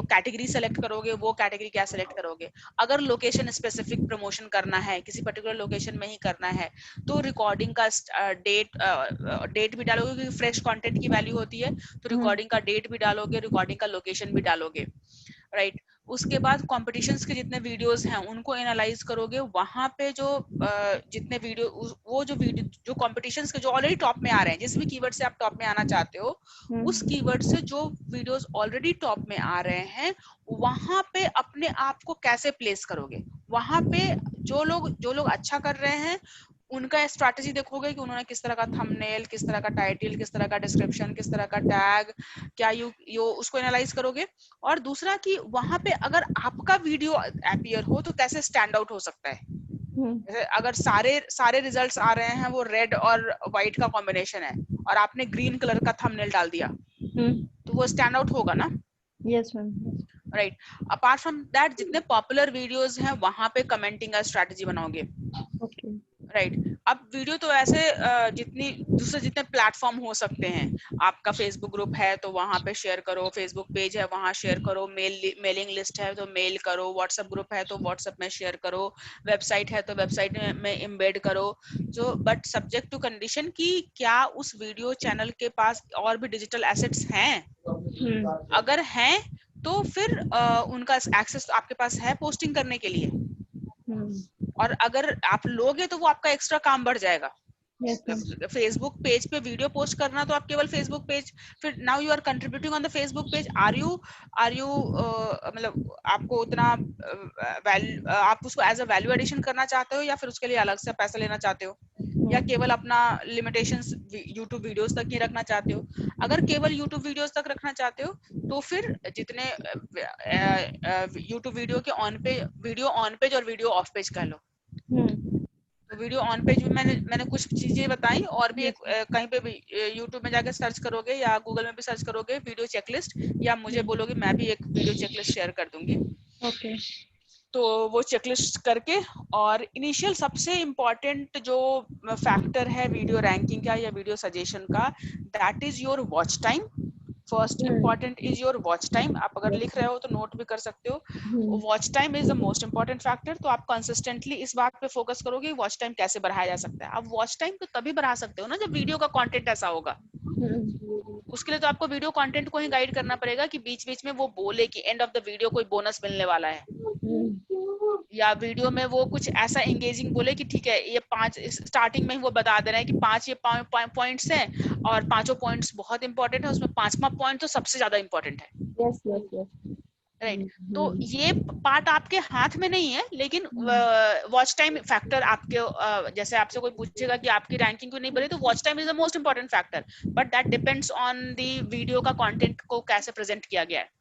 कैटेगरी सेलेक्ट करोगे वो कैटेगरी क्या सेलेक्ट करोगे, अगर लोकेशन स्पेसिफिक प्रमोशन करना है, किसी पर्टिकुलर लोकेशन में ही करना है तो रिकॉर्डिंग का डेट भी डालोगे, क्योंकि फ्रेश कंटेंट की वैल्यू होती है तो रिकॉर्डिंग का डेट भी डालोगे, रिकॉर्डिंग का लोकेशन भी डालोगे, राइट? उसके बाद कॉम्पिटिशन्स के जितने वीडियोस हैं उनको एनालाइज करोगे, वहां पे जो जितने वीडियो वो जो कॉम्पिटिशन्स के जो ऑलरेडी टॉप में आ रहे हैं, जिस भी कीवर्ड से आप टॉप में आना चाहते हो उस कीवर्ड से जो वीडियोस ऑलरेडी टॉप में आ रहे हैं वहां पे अपने आप को कैसे प्लेस करोगे, वहां पे जो लोग अच्छा कर रहे हैं उनका स्ट्रैटेजी देखोगे कि उन्होंने किस तरह का थंबनेल, किस तरह का टाइटल, किस तरह का डिस्क्रिप्शन, किस तरह का टैग, क्या यू उसको एनालाइज करोगे। और दूसरा कि वहां पे अगर आपका वीडियो अपीयर हो तो कैसे स्टैंड आउट हो सकता है। जैसे अगर सारे रिजल्ट्स आ रहे हैं वो रेड और व्हाइट का कॉम्बिनेशन है और आपने ग्रीन कलर का थंबनेल डाल दिया तो वो स्टैंड आउट होगा ना। Yes ma'am. Right. Apart from that जितने पॉपुलर वीडियोस हैं वहां पे कमेंटिंग का स्ट्रैटेजी बनाओगे। ओके। राइट। अब वीडियो तो ऐसे जितने प्लेटफॉर्म हो सकते हैं, आपका फेसबुक ग्रुप है तो वहां पे शेयर करो, फेसबुक पेज है वहां शेयर करो, मेलिंग लिस्ट है तो मेल करो, व्हाट्सएप ग्रुप है तो व्हाट्सएप में शेयर करो, वेबसाइट है तो वेबसाइट में एम्बेड करो, जो बट सब्जेक्ट टू कंडीशन कि क्या उस वीडियो चैनल के पास और भी डिजिटल एसेट्स हैं। अगर हैं तो फिर उनका एक्सेस आपके पास है पोस्टिंग करने के लिए, और अगर आप लोगे तो वो आपका एक्स्ट्रा काम बढ़ जाएगा। फेसबुक पेज पे वीडियो पोस्ट करना तो आप केवल फेसबुक पेज, फिर now you are contributing on the Facebook page, are you मतलब आपको उतना आप उसको एज अ वैल्यू एडिशन करना चाहते हो या फिर उसके लिए अलग से पैसा लेना चाहते हो, या केवल अपना लिमिटेशंस यूट्यूब वीडियोस तक ही रखना चाहते हो। अगर केवल यूट्यूब वीडियोस तक रखना चाहते हो तो फिर जितने यूट्यूब वीडियो के वीडियो ऑन पेज और वीडियो ऑफ पेज कह लो। तो वीडियो ऑन पेज में मैंने कुछ चीजें बताई, और भी एक कहीं पे भी यूट्यूब में जाकर सर्च करोगे या गूगल में भी सर्च करोगे वीडियो चेकलिस्ट, या मुझे बोलोगे मैं भी एक वीडियो चेकलिस्ट शेयर कर दूंगी। ओके। तो वो चेकलिस्ट करके, और इनिशियल सबसे इम्पोर्टेंट जो फैक्टर है वीडियो रैंकिंग का या वीडियो सजेशन का, that is your watch time. First important is your watch time. आप अगर लिख रहे हो तो नोट भी कर सकते हो। Watch time is the most important factor. तो आप कंसिस्टेंटली इस बात पे फोकस करोगे वॉच टाइम कैसे बढ़ाया जा सकता है। आप वॉच टाइम तो तभी बढ़ा सकते हो ना जब वीडियो का कंटेंट ऐसा होगा। उसके लिए तो आपको वीडियो कंटेंट को ही गाइड करना पड़ेगा कि बीच बीच में वो बोले कि एंड ऑफ द वीडियो कोई बोनस मिलने वाला है, या वीडियो में वो कुछ ऐसा एंगेजिंग बोले कि ठीक है ये 5 स्टार्टिंग में ही वो बता दे रहे हैं कि 5 ये पॉइंट्स हैं और 5 पॉइंट्स बहुत इंपॉर्टेंट है, उसमें 5वां पॉइंट तो सबसे ज्यादा इंपॉर्टेंट है। Yes yes yes. राइट। तो ये पार्ट आपके हाथ में नहीं है, लेकिन वॉच टाइम फैक्टर आपके जैसे आपसे कोई पूछेगा कि आपकी रैंकिंग क्यों नहीं बढ़ी, तो watch time is the most important factor, but that depends on the video का कंटेंट को कैसे प्रेजेंट किया गया है।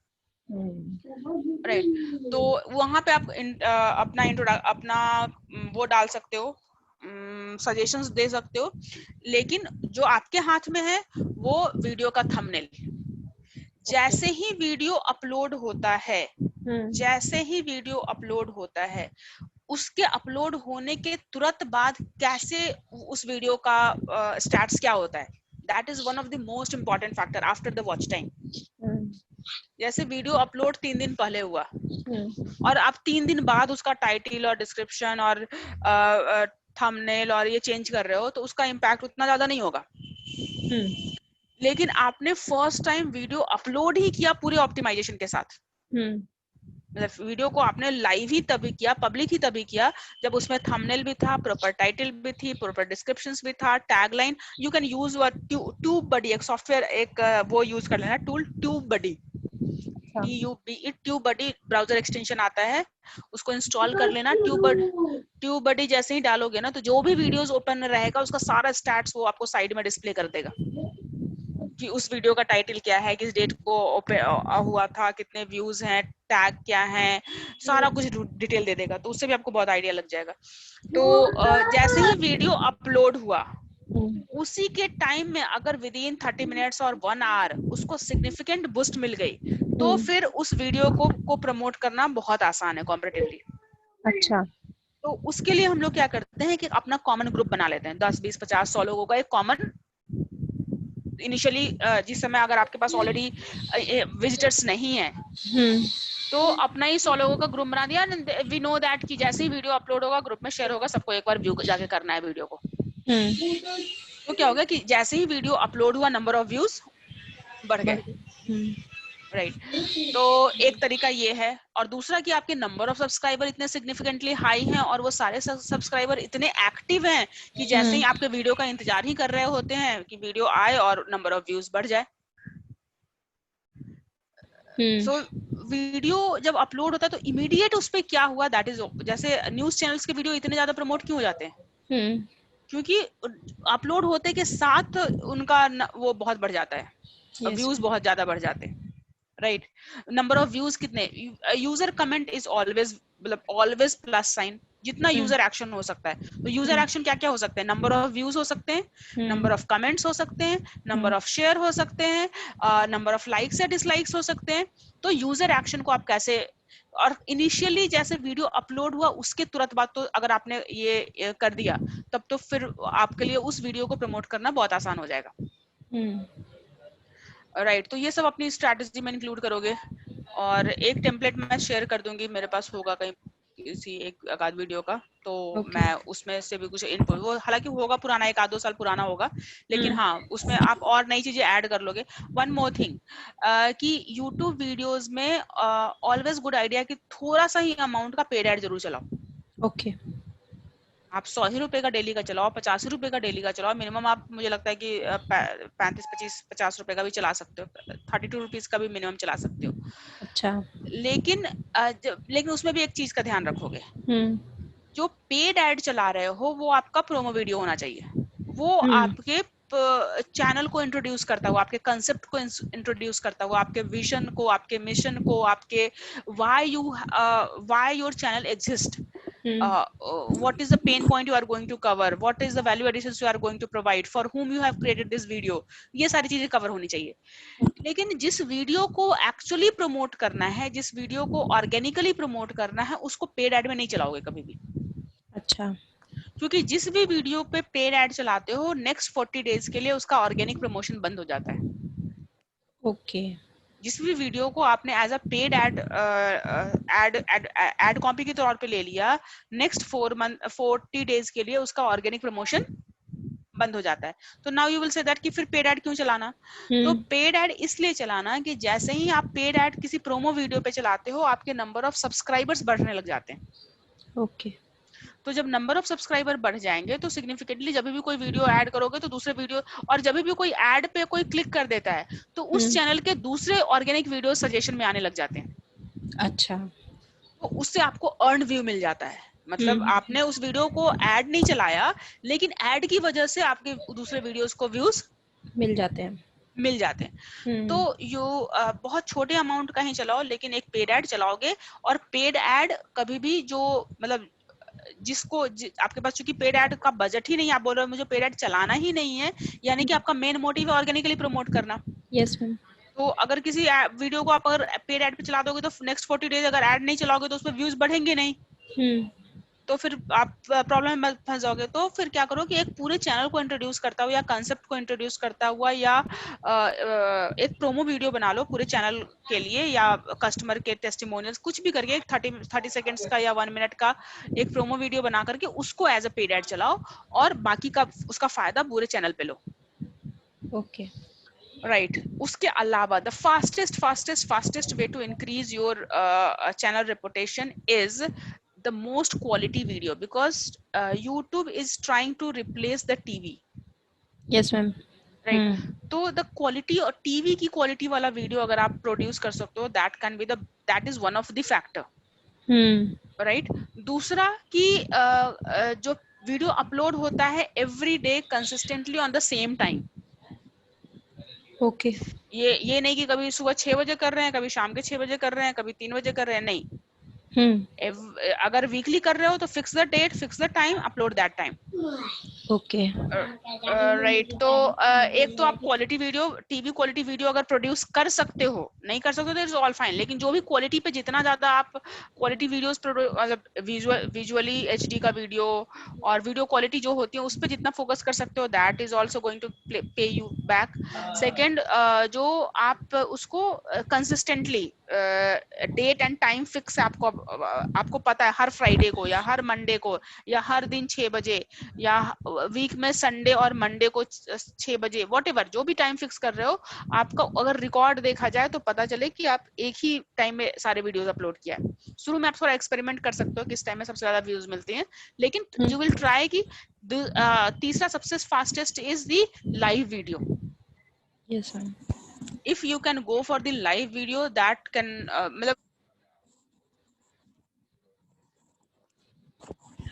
राइट। तो वहां पे आप अपना वो डाल सकते हो, सजेशंस दे सकते हो, लेकिन जो आपके हाथ में है वो वीडियो का थंबनेल। जैसे ही वीडियो अपलोड होता है, जैसे ही वीडियो अपलोड होता है, उसके अपलोड होने के तुरंत बाद कैसे उस वीडियो का स्टैट्स क्या होता है, that is one of the most important factor after the watch time. जैसे वीडियो अपलोड 3 दिन पहले हुआ और आप 3 दिन बाद उसका टाइटल और डिस्क्रिप्शन और थंबनेल और ये चेंज कर रहे हो, तो उसका इम्पैक्ट उतना ज्यादा नहीं होगा। लेकिन आपने फर्स्ट टाइम वीडियो अपलोड ही किया पूरे ऑप्टिमाइजेशन के साथ, मतलब वीडियो को आपने लाइव ही तभी किया, पब्लिक ही तभी किया जब उसमें थंबनेल भी था, प्रॉपर टाइटल भी थी, प्रॉपर डिस्क्रिप्शंस भी था, tagline. You can use TubeBuddy, एक सॉफ्टवेयर एक वो यूज कर लेना tool, TubeBuddy, TubeBuddy browser extension आता है, उसको इंस्टॉल कर लेना। ट्यूब बडी जैसे ही डालोगे ना, तो जो भी वीडियोस ओपन रहेगा उसका सारा स्टैट्स वो आपको साइड में डिस्प्ले कर देगा कि उस वीडियो का टाइटल क्या है, किस डेट को हुआ था, कितने व्यूज हैं, टैग क्या है, सारा कुछ डिटेल दे देगा। तो उससे भी आपको बहुत आइडिया लग जाएगा। तो जैसे ही वीडियो अपलोड हुआ उसी के टाइम में अगर विद इन 30 मिनट्स और 1 आवर उसको सिग्निफिकेंट बूस्ट मिल गई, तो फिर उस वीडियो को प्रमोट करना बहुत आसान है कॉम्पैरेटिवली। अच्छा। तो उसके लिए हम लोग क्या करते हैं कि अपना कॉमन ग्रुप बना लेते हैं, 10 20 50 100 लोगों का एक कॉमन। इनिशियली जिस समय अगर आपके पास ऑलरेडी विजिटर्स नहीं है, तो अपना ही 100 लोगों का ग्रुप बना दिया। वी नो दैट कि जैसे ही वीडियो अपलोड होगा ग्रुप में शेयर होगा, सबको एक बार व्यू जाके करना है वीडियो को। तो क्या होगा कि जैसे ही वीडियो अपलोड हुआ नंबर ऑफ व्यूज बढ़ गए। राइट। तो एक तरीका ये है, और दूसरा कि आपके नंबर ऑफ सब्सक्राइबर इतने सिग्निफिकेंटली हाई हैं और वो सारे सब्सक्राइबर इतने एक्टिव हैं कि जैसे ही आपके वीडियो का इंतजार ही कर रहे होते हैं कि वीडियो आए और नंबर ऑफ व्यूज बढ़ जाए। सो वीडियो जब अपलोड होता है तो इमीडिएट उस पे क्या हुआ, दैट इज, जैसे न्यूज चैनल्स के वीडियो इतने ज्यादा प्रमोट क्यों हो जाते हैं, क्योंकि अपलोड होते के साथ उनका वो बहुत बढ़ जाता है, व्यूज बहुत ज्यादा बढ़ जाते हैं। राइट। नंबर ऑफ व्यूज कितने, यूजर कमेंट इज ऑलवेज, मतलब ऑलवेज प्लस साइन, जितना यूजर एक्शन हो सकता है। तो यूजर एक्शन क्या क्या हो सकते हैं, नंबर ऑफ व्यूज हो सकते हैं, नंबर ऑफ कमेंट्स हो सकते हैं, नंबर ऑफ शेयर हो सकते हैं, नंबर ऑफ लाइक्स या डिसलाइक्स हो सकते हैं। तो यूजर एक्शन को आप कैसे, और इनिशियली जैसे वीडियो अपलोड हुआ उसके तुरंत बाद तो अगर आपने ये कर दिया, तब तो फिर आपके लिए उस वीडियो को प्रमोट करना बहुत आसान हो जाएगा। राइट। तो ये सब अपनी स्ट्रैटेजी में इंक्लूड करोगे, और एक टेम्पलेट मैं शेयर कर दूंगी, मेरे पास होगा कहीं किसी एक आध वीडियो का, तो मैं उसमें से भी कुछ इनपुट, वो हालांकि होगा पुराना, 1-2 साल पुराना होगा, लेकिन हाँ उसमें आप और नई चीजें ऐड कर लोगे। वन मोर थिंग कि यूट्यूब वीडियोस में ऑलवेज गुड आइडिया कि थोड़ा सा ही अमाउंट का पेड ऐड जरूर चलाओ। ओके। आप 100 ही रुपए का डेली का चलाओ, 50 रुपए का डेली का चलाओ, मिनिमम आप, मुझे लगता है कि 35-50 रुपए का भी चला सकते हो, 32 रुपीज का भी मिनिमम चला सकते हो। अच्छा। लेकिन उसमें भी एक चीज का ध्यान रखोगे, जो पेड ऐड चला रहे हो वो आपका प्रोमो वीडियो होना चाहिए, वो आपके चैनल को इंट्रोड्यूस करता हुआ, आपके कंसेप्ट को इंट्रोड्यूस करता हुआ, आपके विजन को, आपके मिशन को, आपके why your channel exist, what is the pain point you are going to cover, what is the value additions you are going to provide, for whom you have created this video, ये सारी चीजें cover होनी चाहिए। लेकिन जिस video को actually promote करना है, जिस वीडियो को ऑर्गेनिकली प्रमोट करना है, उसको पेड ऐड में नहीं चलाओगे कभी भी। अच्छा। क्योंकि जिस भी वीडियो पे पेड ऐड चलाते हो, नेक्स्ट 40 डेज के लिए उसका ऑर्गेनिक प्रमोशन बंद हो जाता है। ओके जिस भी वीडियो को आपने as a paid ad copy के तौर पे ले लिया, नेक्स्ट 40 डेज के लिए उसका ऑर्गेनिक प्रमोशन बंद हो जाता है। तो now you will say that कि फिर पेड ऐड क्यों चलाना? तो पेड ऐड इसलिए चलाना कि जैसे ही आप पेड ऐड किसी प्रोमो वीडियो पे चलाते हो, आपके नंबर ऑफ सब्सक्राइबर्स बढ़ने लग जाते हैं। ओके तो जब नंबर ऑफ सब्सक्राइबर बढ़ जाएंगे तो सिग्निफिकेंटली जब भी कोई वीडियो ऐड करोगे तो दूसरे वीडियो, और जब भी कोई ऐड पे कोई क्लिक कर देता है तो उस चैनल के दूसरे ऑर्गेनिक वीडियो सजेशन में आने लग जाते हैं। अच्छा तो उससे आपको अर्न व्यू मिल जाता है। मतलब आपने उस वीडियो को ऐड नहीं चलाया, लेकिन ऐड की वजह से आपके दूसरे वीडियोस को व्यूज मिल जाते हैं। तो बहुत छोटे अमाउंट का ही चलाओ, लेकिन एक पेड ऐड चलाओगे, और पेड ऐड कभी भी जो मतलब आपके पास चूंकि पेड ऐड का बजट ही नहीं, आप बोल रहे हो मुझे पेड ऐड चलाना ही नहीं है, यानी कि आपका मेन मोटिव है ऑर्गेनिकली प्रमोट करना। Yes ma'am. तो अगर किसी वीडियो को आप अगर पेड ऐड पे चला दोगे तो नेक्स्ट 40 डेज अगर ऐड नहीं चलाओगे तो उसमें व्यूज बढ़ेंगे नहीं। तो फिर आप प्रॉब्लम में फंस जाओगे। तो फिर क्या करो कि एक पूरे चैनल को इंट्रोड्यूस करता हुआ या कंसेप्ट को इंट्रोड्यूस करता हुआ या एक प्रोमो वीडियो बना लो पूरे चैनल के लिए, या कस्टमर के टेस्टिमोनियल्स कुछ भी करके 30 सेकंड्स का या 1 मिनट का एक प्रोमो वीडियो बना करके उसको एज अ पेड ऐड चलाओ, और बाकी का उसका फायदा पूरे चैनल पे लो। Okay right. उसके अलावा the fastest way to increase your channel reputation is the most quality video, because YouTube is trying to replace the TV. Yes ma'am. Right. तो द क्वालिटी और टीवी की क्वालिटी वाला video अगर आप produce कर सकते हो, that is one of the factor. Right. दूसरा कि जो वीडियो अपलोड होता है every day consistently on the same time. Okay ये नहीं कि कभी सुबह 6 बजे कर रहे हैं, कभी शाम के 6 बजे कर रहे हैं, कभी 3 बजे कर रहे हैं, नहीं। अगर वीकली कर रहे हो तो fix the date, fix the time, upload that time. Okay right. तो एक तो आप quality video, TV quality video अगर प्रोड्यूस कर सकते हो, नहीं कर सकते तो इट्स ऑल फाइन, लेकिन जो भी क्वालिटी पे जितना ज्यादा आप क्वालिटी वीडियोस मतलब विजुअली एचडी का वीडियो और वीडियो क्वालिटी जो होती है उस पर जितना फोकस कर सकते हो, that is also going to pay you back. Second, जो आप उसको consistently date and time fix आपको पता है, हर फ्राइडे को या हर मंडे को या हर दिन 6 बजे या वीक में संडे और मंडे को 6 बजे, व्हाटएवर जो भी टाइम फिक्स कर रहे हो, आपका अगर रिकॉर्ड देखा जाए तो पता चले कि आप एक ही टाइम में सारे वीडियोस अपलोड किया है। शुरू में आप थोड़ा एक्सपेरिमेंट कर सकते हो किस टाइम में सबसे ज्यादा व्यूज मिलते हैं, लेकिन यू विल ट्राई कि तीसरा सबसे fastest is the live video. Yes ma'am. if you can go for the live video, that can मतलब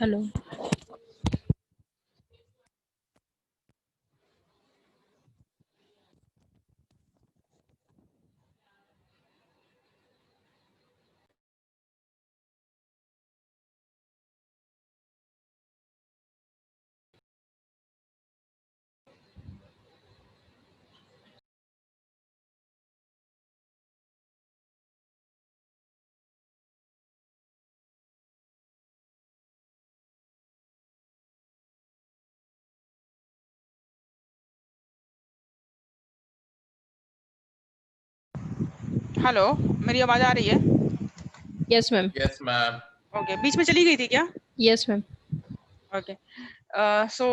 हेलो हेलो, मेरी आवाज आ रही है? Yes ma'am. Yes, ma'am. Okay, बीच में चली गई थी क्या? Yes ma'am. ओके, सो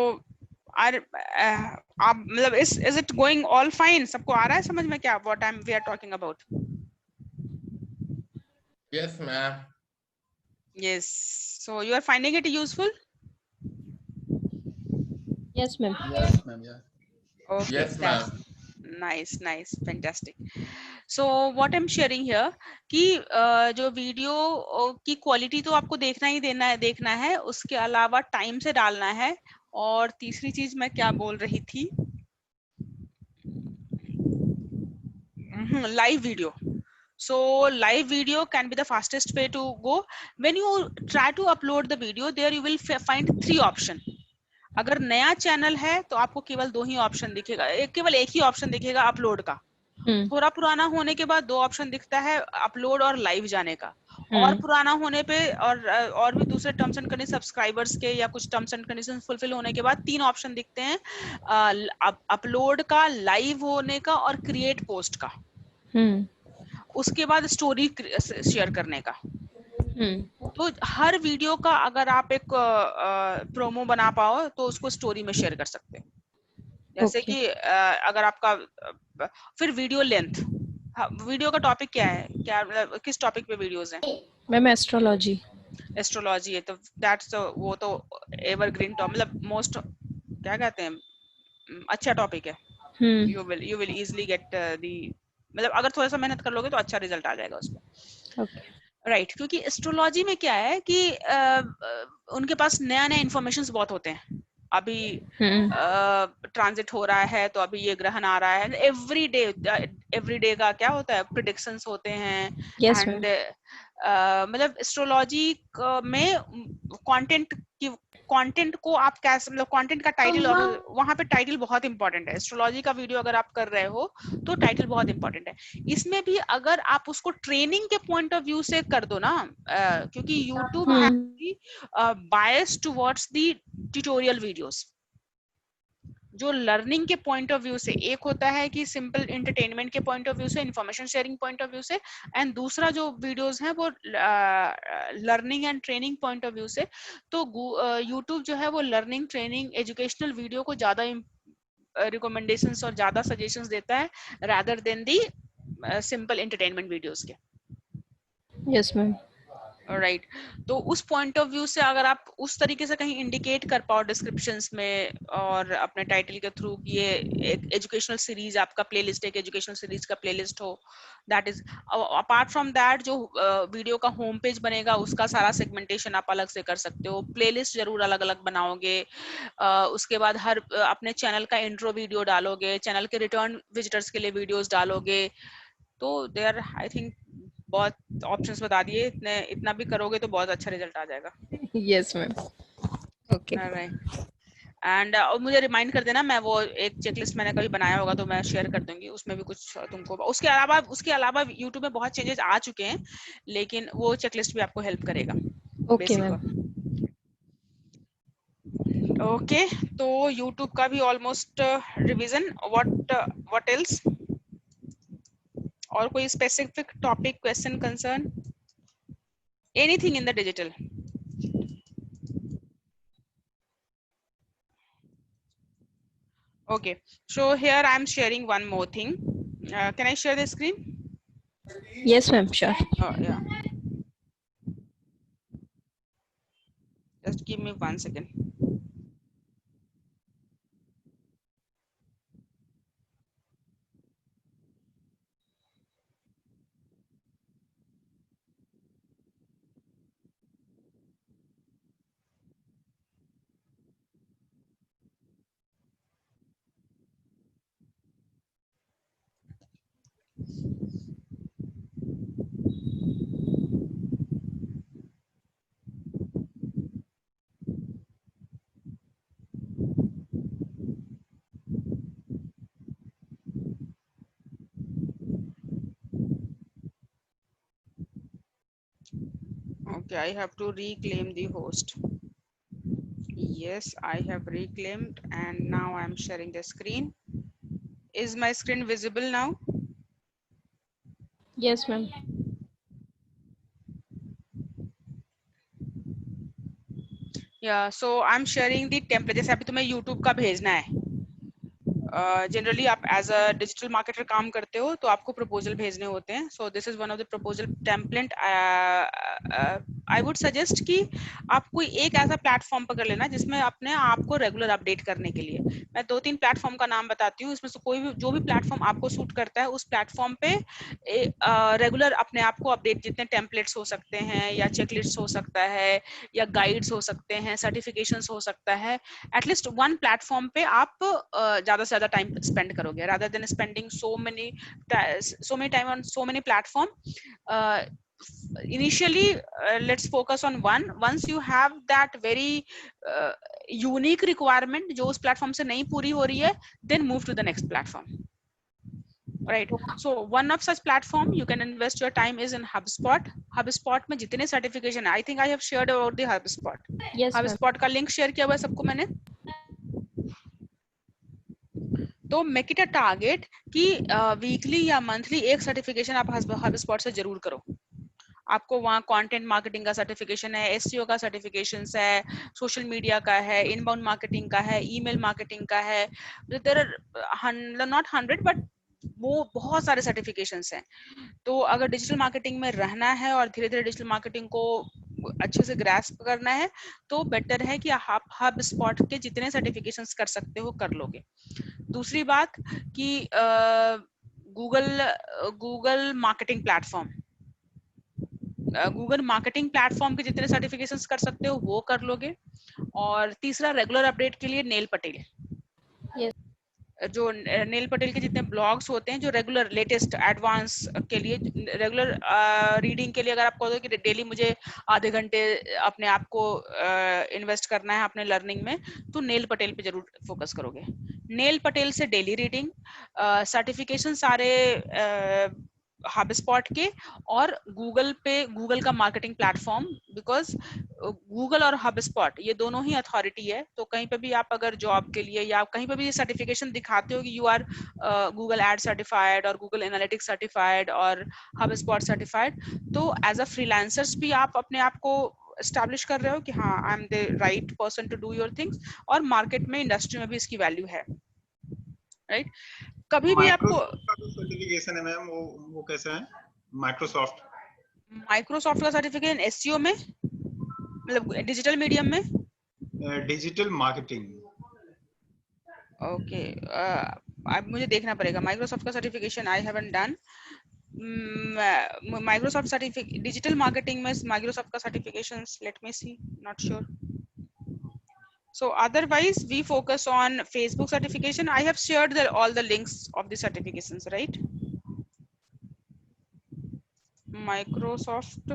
आप मतलब is it going all fine? सबको आ रहा है समझ में क्या what we are talking about? Yes, ma'am. Yes, so you are finding it useful? Yes ma'am. Yes, ma'am. Yeah. Okay, Yes, ma'am. nice, fantastic. So what I'm sharing here कि जो video की क्वालिटी तो आपको देखना है, उसके अलावा time से डालना है। और तीसरी चीज मैं क्या बोल रही थी, live video. So live video can be the fastest way to go. When you try to upload the video, there you will find 3 option. अगर नया चैनल है तो आपको केवल 2 ही ऑप्शन दिखेगा, केवल एक ही ऑप्शन दिखेगा अपलोड का। थोड़ा पुराना होने के बाद 2 ऑप्शन दिखता है, अपलोड और लाइव जाने का। और पुराना होने पे और भी दूसरे टर्म्स एंड कंडीशन सब्सक्राइबर्स के या कुछ टर्म्स एंड कंडीशन फुलफिल होने के बाद 3 ऑप्शन दिखते हैं, अपलोड का, लाइव होने का और क्रिएट पोस्ट का। उसके बाद स्टोरी शेयर करने का। तो हर वीडियो का अगर आप एक प्रोमो बना पाओ तो उसको स्टोरी में शेयर कर सकते हैं। जैसे कि अगर आपका फिर वीडियो लेंथ, वीडियो का टॉपिक क्या है, क्या मतलब किस टॉपिक पे वीडियोस हैं? Ma'am astrology. एस्ट्रोलॉजी है तो दैट्स वो तो एवरग्रीन टॉपिक, मतलब मोस्ट क्या कहते हैं, अच्छा टॉपिक है। You will easily get the, मतलब अगर थोड़ा सा मेहनत कर लोगे तो अच्छा रिजल्ट आ जाएगा उसमें। राइट, क्योंकि एस्ट्रोलॉजी में क्या है कि उनके पास नया नया इन्फॉर्मेशन बहुत होते हैं। अभी ट्रांजिट हो रहा है तो अभी ये ग्रहण आ रहा है, एवरी डे का क्या होता है, प्रेडिक्शंस होते हैं। एंड मतलब एस्ट्रोलॉजी में कंटेंट को आप कैसे, मतलब कंटेंट का टाइटल, वहां पे टाइटल बहुत इंपॉर्टेंट है। एस्ट्रोलॉजी का वीडियो अगर आप कर रहे हो तो टाइटल बहुत इंपॉर्टेंट है। इसमें भी अगर आप उसको ट्रेनिंग के पॉइंट ऑफ व्यू से कर दो ना, क्योंकि YouTube has bias towards the tutorial videos. जो लर्निंग के पॉइंट ऑफ व्यू से एक होता है कि सिंपल एंटरटेनमेंट के पॉइंट ऑफ व्यू से, information sharing point of view से, एंड दूसरा जो वीडियोस हैं वो learning and training point of view से। तो यूट्यूब जो है वो लर्निंग, ट्रेनिंग, एजुकेशनल वीडियो को ज्यादा रिकमेंडेशंस और ज्यादा सजेशंस देता है रादर देन दी सिंपल एंटरटेनमेंट वीडियोस के। Yes ma'am. राइट, तो उस पॉइंट ऑफ व्यू से अगर आप उस तरीके से कहीं इंडिकेट कर पाओ डिस्क्रिप्शंस में और अपने टाइटल के थ्रू, ये एक एजुकेशनल सीरीज आपका प्लेलिस्ट, एक एजुकेशनल सीरीज का प्लेलिस्ट हो, that is apart from that जो वीडियो का होम पेज बनेगा उसका सारा सेगमेंटेशन आप अलग से कर सकते हो। प्लेलिस्ट जरूर अलग अलग बनाओगे। उसके बाद हर अपने चैनल का इंट्रो वीडियो डालोगे, चैनल के रिटर्न विजिटर्स के लिए वीडियोस डालोगे। तो देयर आई थिंक बहुत ऑप्शंस बता दिए, इतना भी करोगे तो बहुत अच्छा रिजल्ट आ जाएगा। Yes ma'am. ओके। एंड मुझे रिमाइंड कर देना, मैं वो एक चेकलिस्ट मैंने कभी बनाया होगा तो मैं शेयर कर दूंगी, उसमें भी कुछ तुमको, उसके अलावा YouTube में बहुत चेंजेस आ चुके हैं, लेकिन वो चेकलिस्ट भी आपको हेल्प करेगा। Okay ma'am. ओके, तो YouTube का भी ऑलमोस्ट रिवीजन। व्हाट एल्स, और कोई specific topic, question, concern, anything in the digital? Okay, so here I am sharing one more thing. Can I share the screen? Yes ma'am, sure. Oh yeah, just give me 1 second. Okay, I have to reclaim the host. Yes, I have reclaimed, and now I am sharing the screen. Is my screen visible now? Yes ma'am. Yeah, so I'm sharing the template. जैसे अभी तुम्हें YouTube का भेजना है, generally आप as a digital marketer काम करते हो तो आपको प्रपोजल भेजने होते हैं। So this is one of the proposal template. I would suggest कि आप कोई एक ऐसा प्लेटफॉर्म पकड़ लेना जिसमें अपने आप को रेगुलर अपडेट करने के लिए, मैं 2-3 प्लेटफॉर्म का नाम बताती हूँ, इसमें से कोई भी, जो भी प्लेटफॉर्म आपको सूट करता है उस प्लेटफॉर्म पे रेगुलर अपने आप को अपडेट, जितने टेम्पलेट्स हो सकते हैं या चेकलिस्ट हो सकता है या गाइड्स हो सकते हैं, सर्टिफिकेशंस हो सकता है, एटलीस्ट वन प्लेटफॉर्म पे आप ज्यादा से ज्यादा टाइम स्पेंड करोगे rather than spending so many time on so many platform. Initially let's focus on one. Once you have that very unique requirement जो उस प्लेटफॉर्म से नहीं पूरी हो रही है, then move to the next platform. Right. So one of such platform you can invest your time is in HubSpot. HubSpot में जितने certification है, I think I have shared about the HubSpot. Yes, ma'am. HubSpot का link share किया हुआ है सबको मैंने. तो मेक इट अ टारगेट कि वीकली या मंथली एक सर्टिफिकेशन आप HubSpot से जरूर करो. आपको वहाँ कंटेंट मार्केटिंग का सर्टिफिकेशन है, एसईओ का सर्टिफिकेशन है, सोशल मीडिया का है, इनबाउंड मार्केटिंग का है, ईमेल मार्केटिंग का है. देयर आर नॉट 100 बट वो बहुत सारे सर्टिफिकेशंस हैं. तो अगर डिजिटल मार्केटिंग में रहना है और धीरे धीरे डिजिटल मार्केटिंग को अच्छे से ग्रास्प करना है तो बेटर है कि आप HubSpot के जितने सर्टिफिकेशंस कर सकते हो कर लोगे. दूसरी बात कि Google marketing platform, Google marketing platform के जितने सर्टिफिकेशंस कर सकते हो वो कर लोगे. और तीसरा रेगुलर अपडेट के लिए नेल पटेल. Yes. जो नेल पटेल के जितने ब्लॉग्स होते हैं जो रेगुलर लेटेस्ट एडवांस के लिए रेगुलर रीडिंग के लिए अगर आप कहोगे कि डेली मुझे आधे घंटे अपने आप को इन्वेस्ट करना है अपने लर्निंग में तो नेल पटेल पे जरूर फोकस करोगे. नेल पटेल से डेली रीडिंग, सर्टिफिकेशन सारे HubSpot के और गूगल का मार्केटिंग प्लेटफॉर्म. बिकॉज गूगल और HubSpot ये दोनों ही अथॉरिटी है. तो कहीं पे भी आप अगर जॉब के लिए या कहीं पे भी ये सर्टिफिकेशन दिखाते हो कि you are Google ad certified और गूगल एनालिटिक्स सर्टिफाइड और HubSpot सर्टिफाइड, तो एज अ फ्रीलांसर्स भी आप अपने आप को एस्टैब्लिश कर रहे हो कि हाँ I am the right person to do your things. और मार्केट में इंडस्ट्री में भी इसकी वैल्यू है. राइट. कभी भी आपको सर्टिफिकेशन है मैम वो कैसे है? माइक्रोसॉफ्ट का सर्टिफिकेशन एसईओ में मतलब डिजिटल मीडियम में डिजिटल मार्केटिंग. ओके. अब मुझे देखना पड़ेगा माइक्रोसॉफ्ट का certification. I haven't done Microsoft certificate digital marketing में माइक्रोसॉफ्ट का certifications. Let me see, not sure. So otherwise we focus on Facebook certification. I have shared all the links of the certifications, right? Microsoft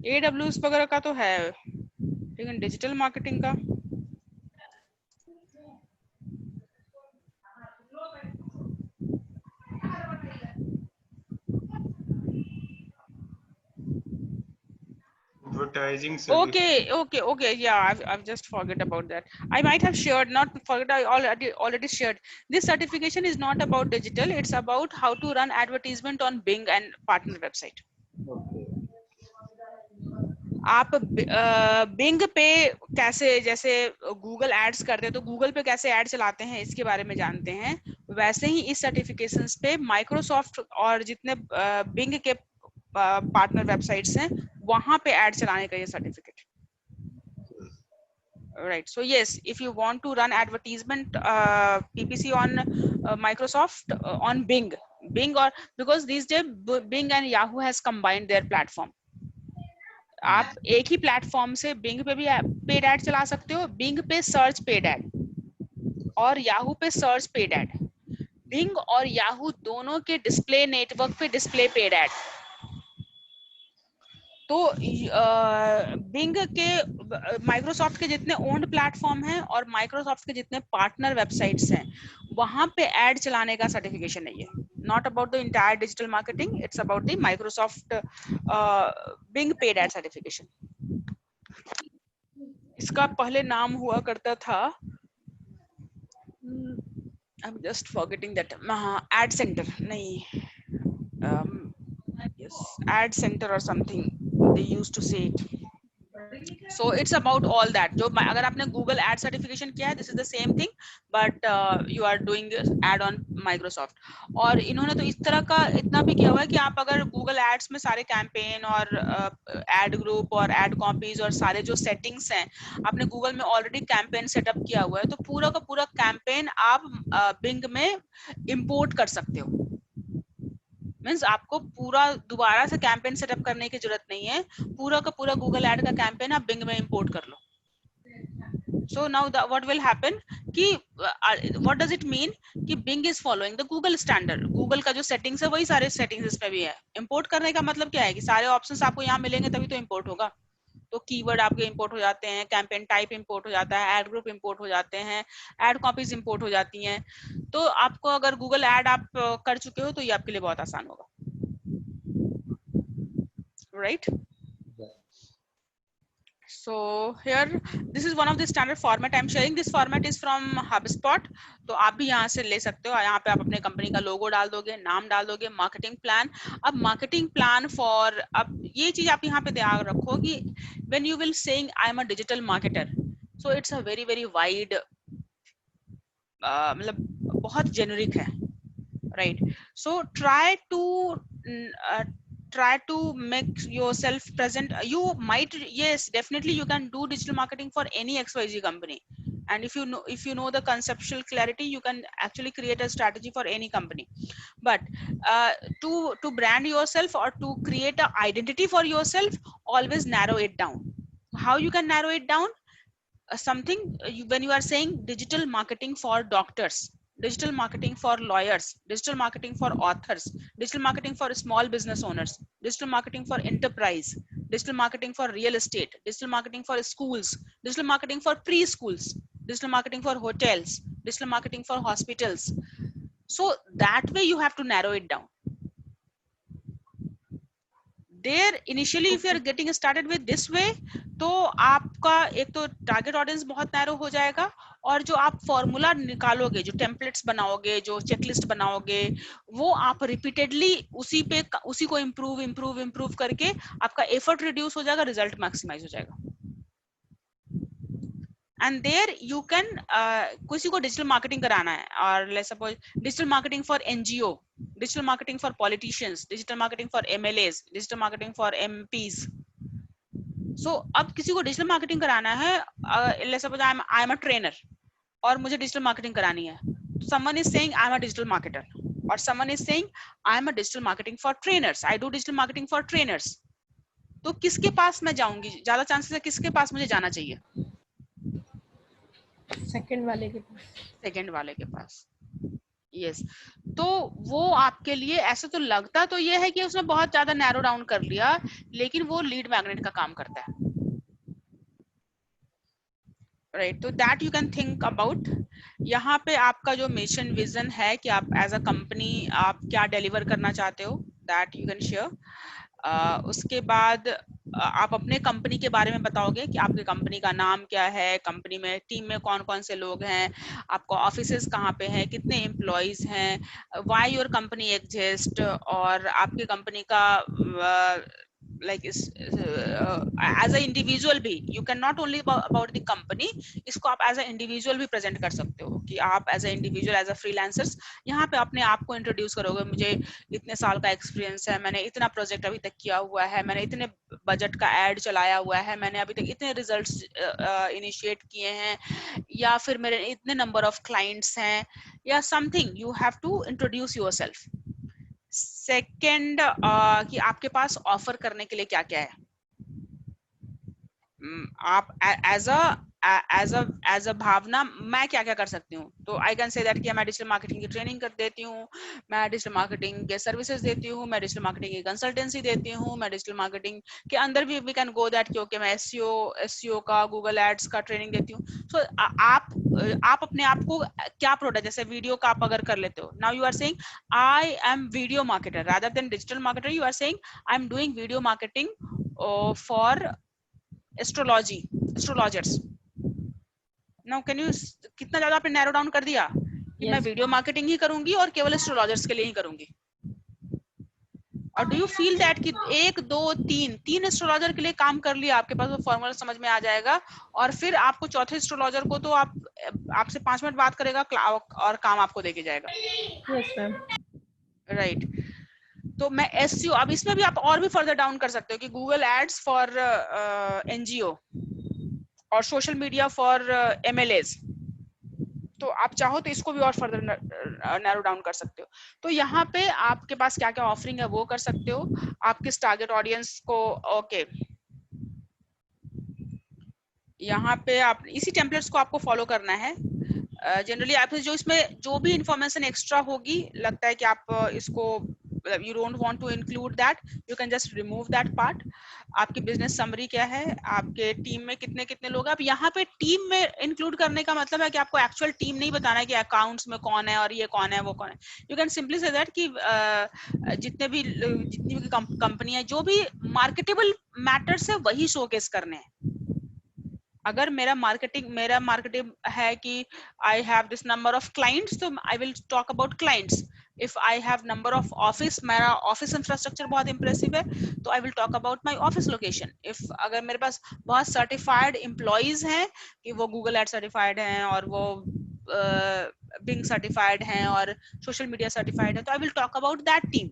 AWS वगैरह का तो है लेकिन digital marketing का advertising. Okay. Yeah, I've just forget about that. I might have shared, not forget. I already shared. This certification is not about digital. It's about how to run advertisement on Bing and partner website. Okay. आप Bing पे कैसे जैसे Google ads करते हैं तो Google पे कैसे add चलाते हैं इसके बारे में जानते हैं. वैसे ही इस सर्टिफिकेशंस पे माइक्रोसॉफ्ट और जितने बिंग के पार्टनर वेबसाइट्स हैं वहां पे एड चलाने का ये certificate. Right. So yes, if you want to run advertisement PPC on Microsoft on Bing or because these days Bing and Yahoo has combined their platform. आप एक ही प्लेटफॉर्म से बिंग पे भी पेड एड चला सकते हो. बिंग पे search paid ad और याहू पे सर्च पेड एड. बिंग और याहू दोनों के डिस्प्ले नेटवर्क पे डिस्प्ले पेड एड. तो बिंग के माइक्रोसॉफ्ट के जितने ओन्ड प्लेटफॉर्म हैं और माइक्रोसॉफ्ट के जितने पार्टनर वेबसाइट्स हैं वहां पे एड चलाने का सर्टिफिकेशन नहीं है. Not about the entire digital marketing, it's about the Microsoft Bing paid ad certification. इसका पहले नाम हुआ करता था, I am just forgetting that, ad center नहीं, yes, ad center or something they used to say it. So it's about all that. जो अगर आपने Google Ad certification किया है, this is the same thing, but you are doing ad on Microsoft. और इन्होंने तो इस तरह का इतना भी किया हुआ है कि आप अगर Google Ads में सारे कैंपेन और ad group और ad copies और सारे जो सेटिंग्स हैं आपने Google में ऑलरेडी कैंपेन सेटअप किया हुआ है, तो पूरा का पूरा कैंपेन आप Bing में इंपोर्ट कर सकते हो. मीन्स आपको पूरा दोबारा से कैंपेन सेटअप करने की जरूरत नहीं है. पूरा का पूरा गूगल एड का कैंपेन आप बिंग में इंपोर्ट कर लो. So now what will happen कि व्हाट डज इट मीन कि Bing is following the Google standard. Google का जो सेटिंग्स है वही सारे सेटिंग्स इसमें भी है. इंपोर्ट करने का मतलब क्या है कि सारे ऑप्शंस आपको यहाँ मिलेंगे तभी तो इंपोर्ट होगा. तो कीवर्ड आपके इंपोर्ट हो जाते हैं, कैंपेन टाइप इंपोर्ट हो जाता है, एड ग्रुप इंपोर्ट हो जाते हैं, एड कॉपीज इंपोर्ट हो जाती हैं। तो आपको अगर गूगल एड आप कर चुके हो तो ये आपके लिए बहुत आसान होगा, right? So here this is one of the standard format I'm sharing. This format is from HubSpot. तो आप भी यहाँ से ले सकते हो। यहाँ पे आप अपने कंपनी का लोगो डाल दोगे, नाम डाल दोगे, मार्केटिंग प्लान। अब मार्केटिंग प्लान फॉर, अब ये चीज आप यहाँ पे ध्यान रखो कि when you will saying I am a digital marketer, so it's a very very wide, मतलब बहुत जेनरिक है, right? So try to make yourself present. You might, yes, definitely you can do digital marketing for any XYZ company, and if you know the conceptual clarity, you can actually create a strategy for any company. But to brand yourself or to create an identity for yourself, always narrow it down. How you can narrow it down? When you are saying digital marketing for doctors, digital marketing for lawyers, digital marketing for authors, digital marketing for small business owners, digital marketing for enterprise, digital marketing for real estate, digital marketing for schools, digital marketing for preschools, digital marketing for hotels, digital marketing for hospitals. So that way you have to narrow it down. There initially if you are getting started with this way, तो आपका एक तो target audience बहुत narrow हो जाएगा, और जो आप फॉर्मूला निकालोगे, जो टेम्पलेट्स बनाओगे, जो चेकलिस्ट बनाओगे, वो आप रिपीटेडली उसी को इम्प्रूव करके आपका एफर्ट रिड्यूस हो जाएगा, रिजल्ट मैक्सिमाइज हो जाएगा। एंड देयर यू कैन, किसी को डिजिटल मार्केटिंग कराना है, और let's suppose digital marketing for NGO, digital marketing for politicians, digital marketing for MLAs, digital marketing for MPs. So अब किसी को डिजिटल मार्केटिंग कराना है, let's suppose I am a trainer और मुझे डिजिटल मार्केटिंग करानी है, someone is saying I am a digital marketer, or someone is saying I am a digital marketing for trainers, I do digital marketing for trainers. तो किसके पास मैं जाऊंगी? ज्यादा chances है किसके पास मुझे जाना चाहिए? सेकंड वाले के पास। सेकंड वाले के पास, यस। तो वो आपके लिए ऐसे तो लगता तो ये है कि उसने बहुत ज्यादा नैरो डाउन कर लिया, लेकिन वो लीड मैग्नेट का काम करता है, राइट? तो that you can think about. यहाँ पे आपका जो मिशन विजन है कि आप एज अ कंपनी आप क्या डिलीवर करना चाहते हो, दैट यू कैन शेयर। उसके बाद आप अपने कंपनी के बारे में बताओगे कि आपकी कंपनी का नाम क्या है, कंपनी में टीम में कौन कौन से लोग हैं, आपका ऑफिसेस कहाँ पे हैं, कितने एम्प्लॉयज हैं, व्हाई योर कंपनी एग्जिस्ट, और आपकी कंपनी का like is as a individual भी, you can not only about the company, इसको आप as a individual भी present कर सकते हो कि आप as a individual, as a freelancers यहाँ पे अपने आप को introduce करोगे। मुझे इतने साल का experience है, मैंने इतना project अभी तक किया हुआ है, मैंने इतने बजट का ad चलाया हुआ है, मैंने अभी तक इतने results initiate किए हैं, या फिर मेरे इतने number of clients हैं, या something, you have to introduce yourself. Second, कि आपके पास ऑफर करने के लिए क्या क्या है, आप एज अ भावना मैं क्या क्या कर सकती हूँ। तो आई कैन से दैट कि मैं डिजिटल मार्केटिंग की ट्रेनिंग कर देती हूँ, मैं डिजिटल मार्केटिंग के सर्विसेज देती हूँ, मैं डिजिटल मार्केटिंग की कंसल्टेंसी देती हूँ, मैं डिजिटल मार्केटिंग के अंदर भी वी कैन गो दैट कि ओके मैं एसईओ का, गूगल एड्स का ट्रेनिंग देती हूँ। सो आप अपने आप को क्या प्रोडक्ट, जैसे वीडियो का आप अगर कर लेते हो, now you are saying I am video marketer rather than digital marketer, you are saying I am doing video marketing for astrologers. Now can you, कितना ज्यादा आपने नैरो डाउन कर दिया कि मैं वीडियो मार्केटिंग ही करूंगी और केवल एस्ट्रोलॉजर्स के लिए ही करूंगी। और डू यू फील दैट कि 1 2 3 एस्ट्रोलॉजर के लिए काम कर लिया, आपके पास वो फॉर्मूला समझ में आ जाएगा, और फिर आपको चौथे एस्ट्रोलॉजर को तो आपसे 5 मिनट बात करेगा और काम आपको देके जाएगा। Yes ma'am, right. तो मैं एसईओ, अब इसमें भी आप और भी फर्दर डाउन कर सकते हो कि गूगल एड्स फॉर एनजीओ और सोशल मीडिया फॉर एमएलएस। तो आप चाहो तो इसको भी और फर्दर नैरो डाउन कर सकते हो। तो यहाँ पे आपके पास क्या क्या ऑफरिंग है वो कर सकते हो, आप किस टारगेट ऑडियंस को, ओके यहाँ पे आप इसी टेम्पलेट्स को आपको फॉलो करना है। जनरली आप जो इसमें जो भी इंफॉर्मेशन एक्स्ट्रा होगी, लगता है कि आप इसको you don't want to include that, you can just remove that part. आपकी बिजनेस समरी क्या है, आपके टीम में कितने कितने लोग हैं. अब यहाँ पे टीम में इंक्लूड करने का मतलब है कि आपको एक्चुअल टीम नहीं बताना है कि अकाउंट्स में कौन है और ये कौन है वो कौन है. You can simply say that कि जितनी भी कंपनी है, जो भी मार्केटेबल मैटर्स है वही शोकेस करने हैं. अगर मेरा मार्केटिंग है कि I have this number of clients, तो I will talk about clients. If I have number of office, मेरा ऑफिस इंफ्रास्ट्रक्चर बहुत इंप्रेसिव है, तो I will talk about my office location. If अगर मेरे पास बहुत सर्टिफाइड एम्प्लॉइज हैं कि वो गूगल एड सर्टिफाइड हैं और वो बिंग सर्टिफाइड हैं और सोशल मीडिया सर्टिफाइड है, तो I will talk about that team.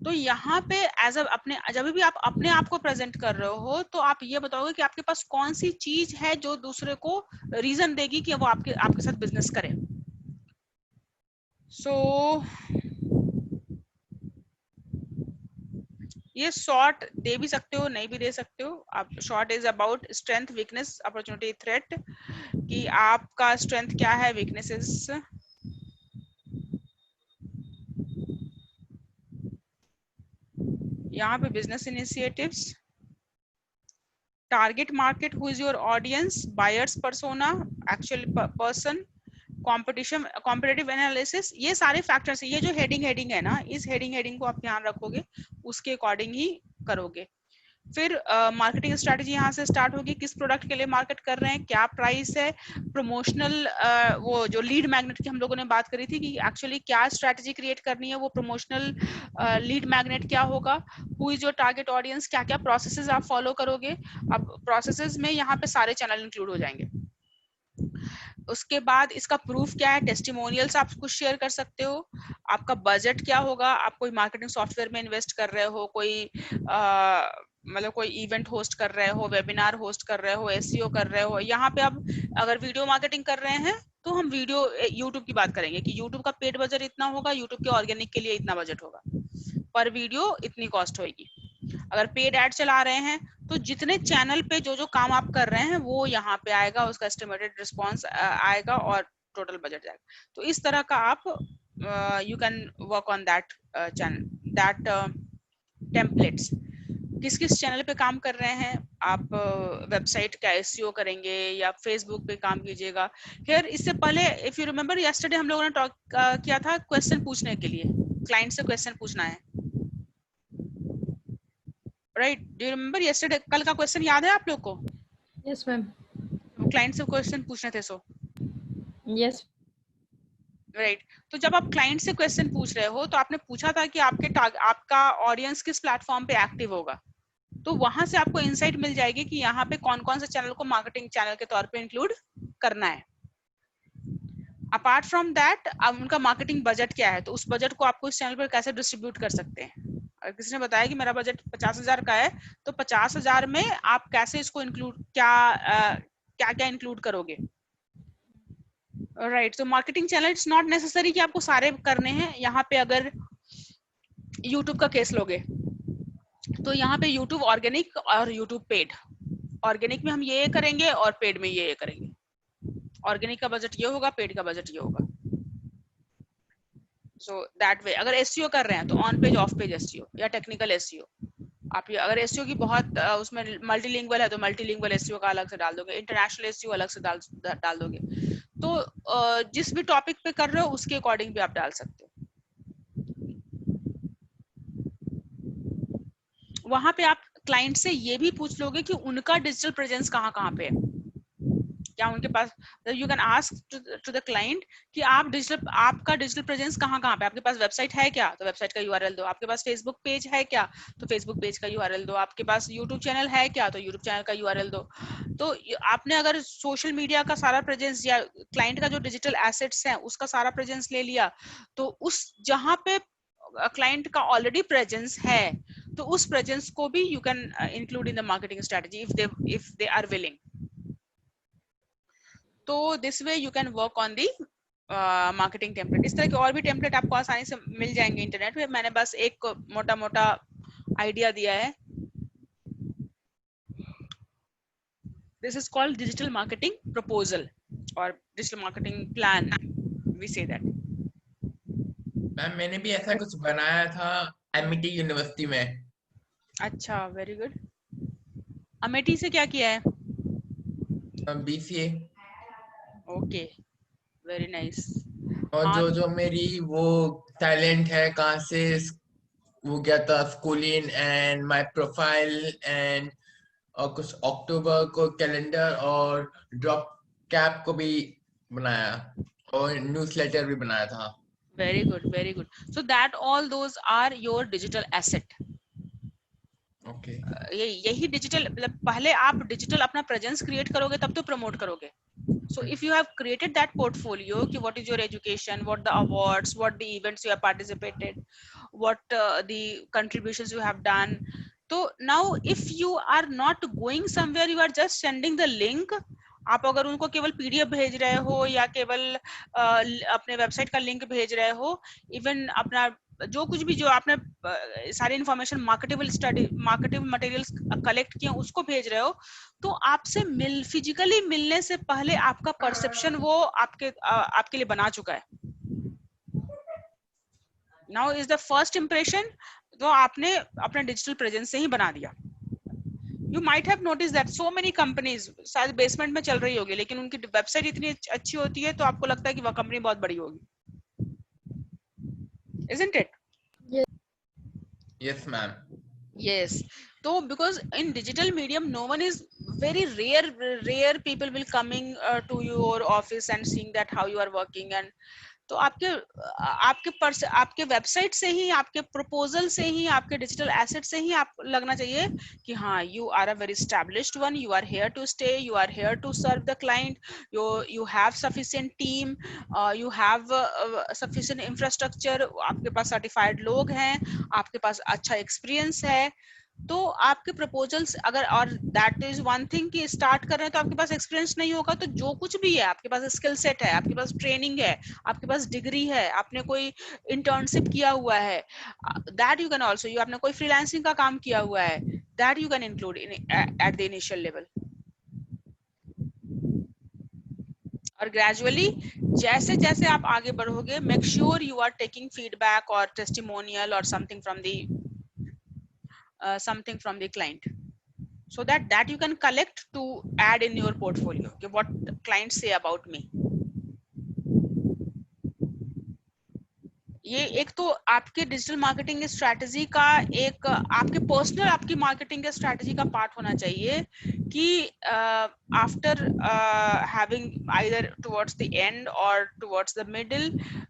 तो यहाँ पे एज अपने जब भी आप अपने आप को प्रेजेंट कर रहे हो, तो आप ये बताओगे कि आपके पास कौन सी चीज है जो दूसरे को रीजन देगी कि वो आपके साथ बिजनेस करे. सो ये शॉर्ट दे भी सकते हो, नहीं भी दे सकते हो आप. Short is about strength, weakness, opportunity, threat, कि आपका स्ट्रेंथ क्या है, वीकनेसेस. यहाँ पे business initiatives, target market, who is your audience, buyers persona, actual person, competition, competitive analysis. ये सारे फैक्टर्स, ये जो हेडिंग है ना, इस हेडिंग को आप ध्यान रखोगे, उसके अकॉर्डिंग ही करोगे. फिर मार्केटिंग स्ट्रेटजी यहाँ से स्टार्ट होगी. किस प्रोडक्ट के लिए मार्केट कर रहे हैं, क्या प्राइस है, प्रमोशनल, वो जो लीड मैग्नेट की हम लोगों ने बात करी थी कि एक्चुअली क्या स्ट्रेटजी क्रिएट करनी है, वो प्रमोशनल लीड मैग्नेट क्या होगा, who is your target audience, क्या क्या प्रोसेसेस आप फॉलो करोगे. अब प्रोसेसेस में यहाँ पे सारे चैनल इंक्लूड हो जाएंगे. उसके बाद इसका प्रूफ क्या है, टेस्टिमोनियल्स आप कुछ शेयर कर सकते हो. आपका बजट क्या होगा, आप कोई मार्केटिंग सॉफ्टवेयर में इन्वेस्ट कर रहे हो, कोई मतलब कोई इवेंट होस्ट कर रहे हो, वेबिनार होस्ट कर रहे हो, एसईओ कर रहे हो. यहाँ पे अब अगर वीडियो मार्केटिंग कर रहे हैं, तो हम वीडियो यूट्यूब की बात करेंगे कि यूट्यूब का पेड बजट इतना होगा, यूट्यूब के ऑर्गेनिक के लिए इतना बजट होगा, पर वीडियो इतनी कॉस्ट होगी. अगर पेड एड चला रहे हैं, तो जितने चैनल पे जो जो काम आप कर रहे हैं वो यहाँ पे आएगा, उसका एस्टिमेटेड रिस्पॉन्स आएगा और टोटल बजट जाएगा. तो इस तरह का आप you can work on that channel, that templates. किस किस चैनल पे काम कर रहे हैं आप, वेबसाइट का एसईओ करेंगे या फेसबुक पे काम कीजिएगा. फिर इससे पहले इफ यू रिमेम्बर यस्टरडे हम लोगों ने टॉक किया था क्वेश्चन पूछने के लिए, क्लाइंट से क्वेश्चन पूछना है, right. Do you remember yesterday, कल का क्वेश्चन याद है आप लोग को? Yes ma'am. क्लाइंट से क्वेश्चन पूछने थे. So yes. राइट. तो जब आप क्लाइंट से क्वेश्चन पूछ रहे हो, तो आपने पूछा था कि आपका ऑडियंस किस प्लेटफॉर्म पे एक्टिव होगा. तो वहां से आपको इनसाइट मिल जाएगी कि यहाँ पे कौन कौन से चैनल को मार्केटिंग चैनल के तौर पे इंक्लूड करना है. अपार्ट फ्रॉम दैट, अब उनका मार्केटिंग बजट क्या है, तो उस बजट को आपको इस चैनल पर कैसे डिस्ट्रीब्यूट कर सकते हैं. अगर किसी ने बताया कि मेरा बजट 50,000 का है, तो 50,000 में आप कैसे इसको इंक्लूड, क्या क्या इंक्लूड करोगे. राइट. तो marketing channel, it's not necessary कि आपको सारे करने हैं. यहाँ पे अगर यूट्यूब का केस लोगे, तो यहाँ पे यूट्यूब ऑर्गेनिक और यूट्यूब पेड. ऑर्गेनिक में हम ये करेंगे और पेड में ये करेंगे. ऑर्गेनिक का बजट ये होगा, पेड का बजट ये होगा. So that way. अगर एसईओ कर रहे हैं, तो on page, of page SEO या टेक्निकल एसईओ. आप ये अगर एसईओ की बहुत उसमें मल्टीलिंगुअल है, तो मल्टीलिंगुअल एसईओ का अलग से डाल दोगे, इंटरनेशनल एसईओ अलग से डाल दोगे. तो जिस भी टॉपिक पे कर रहे हो उसके अकॉर्डिंग भी आप डाल सकते हो. वहां पे आप क्लाइंट से ये भी पूछ लोगे कि उनका डिजिटल प्रेजेंस कहाँ पे है, क्या उनके पास. You can ask to the client कि आपका डिजिटल प्रेजेंस कहाँ पे, आपके पास वेबसाइट है क्या, तो वेबसाइट का यूआरएल दो. आपके पास फेसबुक पेज है क्या, तो फेसबुक पेज का यूआरएल दो. आपके पास यूट्यूब चैनल है क्या, तो यूट्यूब चैनल का यूआरएल दो. तो आपने अगर सोशल मीडिया का सारा प्रेजेंस या क्लाइंट का जो डिजिटल एसेट्स है उसका सारा प्रेजेंस ले लिया, तो उस जहाँ पे क्लाइंट का ऑलरेडी प्रेजेंस है, तो उस प्रेजेंस को भी you can include in the marketing strategy if they are willing. तो this way you can work on the marketing template. इस तरह के और भी टेम्पलेट आपको आसानी से मिल जाएंगे इंटरनेट पे. मैंने बस एक मोटा मोटा आइडिया दिया है. This is called digital marketing proposal और digital marketing plan, we say that. Ma'am मैंने भी ऐसा कुछ बनाया था एमिटी यूनिवर्सिटी में। अच्छा, वेरी गुड। अमेठी से क्या किया है? बीसीए। Okay, very nice. और हाँ, जो मेरी वो टैलेंट है कहाँ से वो गया था schooling and my profile and और कुछ अक्टूबर को कैलेंडर और ड्रॉप कैप को भी बनाया और न्यूज़लेटर भी बनाया था। Very good, very good. So that all those are your digital asset. Okay. यही डिजिटल, मतलब पहले आप डिजिटल अपना प्रेजेंस क्रिएट करोगे तब तो प्रमोट करोगे। So if you have created that portfolio, कि what is your education, what the awards, what the events you have participated, what the contributions you have done. So now if you are not going somewhere, you are just sending the link. आप अगर उनको केवल PDF भेज रहे हो या केवल अपने वेबसाइट का लिंक भेज रहे हो, इवन अपना जो कुछ भी जो आपने सारी information marketable study marketable materials collect किए उसको भेज रहे हो, तो आपसे फिजिकली मिलने से पहले आपका परसेप्शन वो आपके लिए बना चुका है। Now is the first impression तो आपने अपने डिजिटल प्रेजेंस से ही बना दिया। You might have notice that so many companies शायद बेसमेंट में चल रही होगी, लेकिन उनकी वेबसाइट इतनी अच्छी होती है तो आपको लगता है कि वह कंपनी बहुत बड़ी होगी। Isn't it? Yes ma'am. Yes. So because in digital medium, no one is very rare people will coming to your office and seeing that how you are working, and तो आपके वेबसाइट से ही, आपके proposal से ही, आपके digital asset से ही आप लगना चाहिए कि हाँ, you are a very established one, you are here to stay, you are here to serve the client, you have sufficient team, you have sufficient infrastructure, आपके पास सर्टिफाइड लोग हैं, आपके पास अच्छा एक्सपीरियंस है। तो आपके प्रपोजल्स अगर, और दैट इज वन थिंग कि स्टार्ट कर रहे हैं तो आपके पास एक्सपीरियंस नहीं होगा, तो जो कुछ भी है आपके पास स्किल सेट है, आपके पास ट्रेनिंग है, आपके पास डिग्री है, आपने कोई इंटर्नशिप किया हुआ है, that you can also, you आपने कोई फ्रीलांसिंग का काम किया हुआ है, that you can include in at the initial level. और ग्रेजुअली जैसे जैसे आप आगे बढ़ोगे, make sure you are taking feedback और टेस्टिमोनियल और something from the client, so that you can collect to add in your portfolio, okay, what clients say about me. ये एक तो आपके डिजिटल मार्केटिंग स्ट्रैटेजी का एक आपके पर्सनल आपकी मार्केटिंग स्ट्रैटेजी का पार्ट होना चाहिए कि after having either towards the end और towards the middle,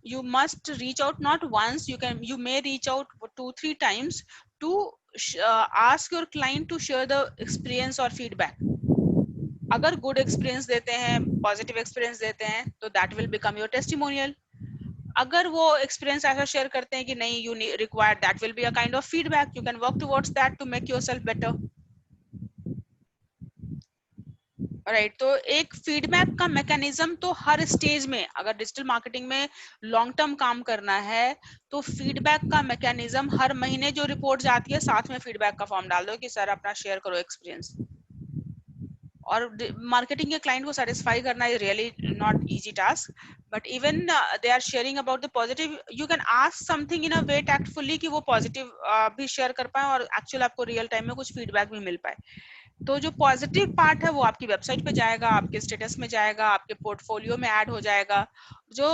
you must reach out not once, you may reach out 2-3 times to ask your client to share the experience or feedback. अगर good experience देते हैं, positive experience देते हैं, तो that will become your testimonial. अगर वो experience ऐसा share करते हैं कि नहीं, you require, that will be a kind of feedback, you can work towards that to make yourself better. Right, तो एक फीडबैक का मैकेनिज्म तो हर स्टेज में, अगर डिजिटल मार्केटिंग में लॉन्ग टर्म काम करना है तो फीडबैक का मैकेनिज्म, हर महीने जो रिपोर्ट आती है साथ में फीडबैक का फॉर्म डाल दो कि सर अपना शेयर करो एक्सपीरियंस। और मार्केटिंग के क्लाइंट को सेटिस्फाई करना is really not easy task, but even they are sharing about the positive, you can ask something in a way tactfully कि वो पॉजिटिव भी शेयर कर पाए और एक्चुअल आपको रियल टाइम में कुछ फीडबैक भी मिल पाए। तो जो पॉजिटिव पार्ट है वो आपकी वेबसाइट पे जाएगा, आपके स्टेटस में जाएगा, आपके पोर्टफोलियो में ऐड हो जाएगा। जो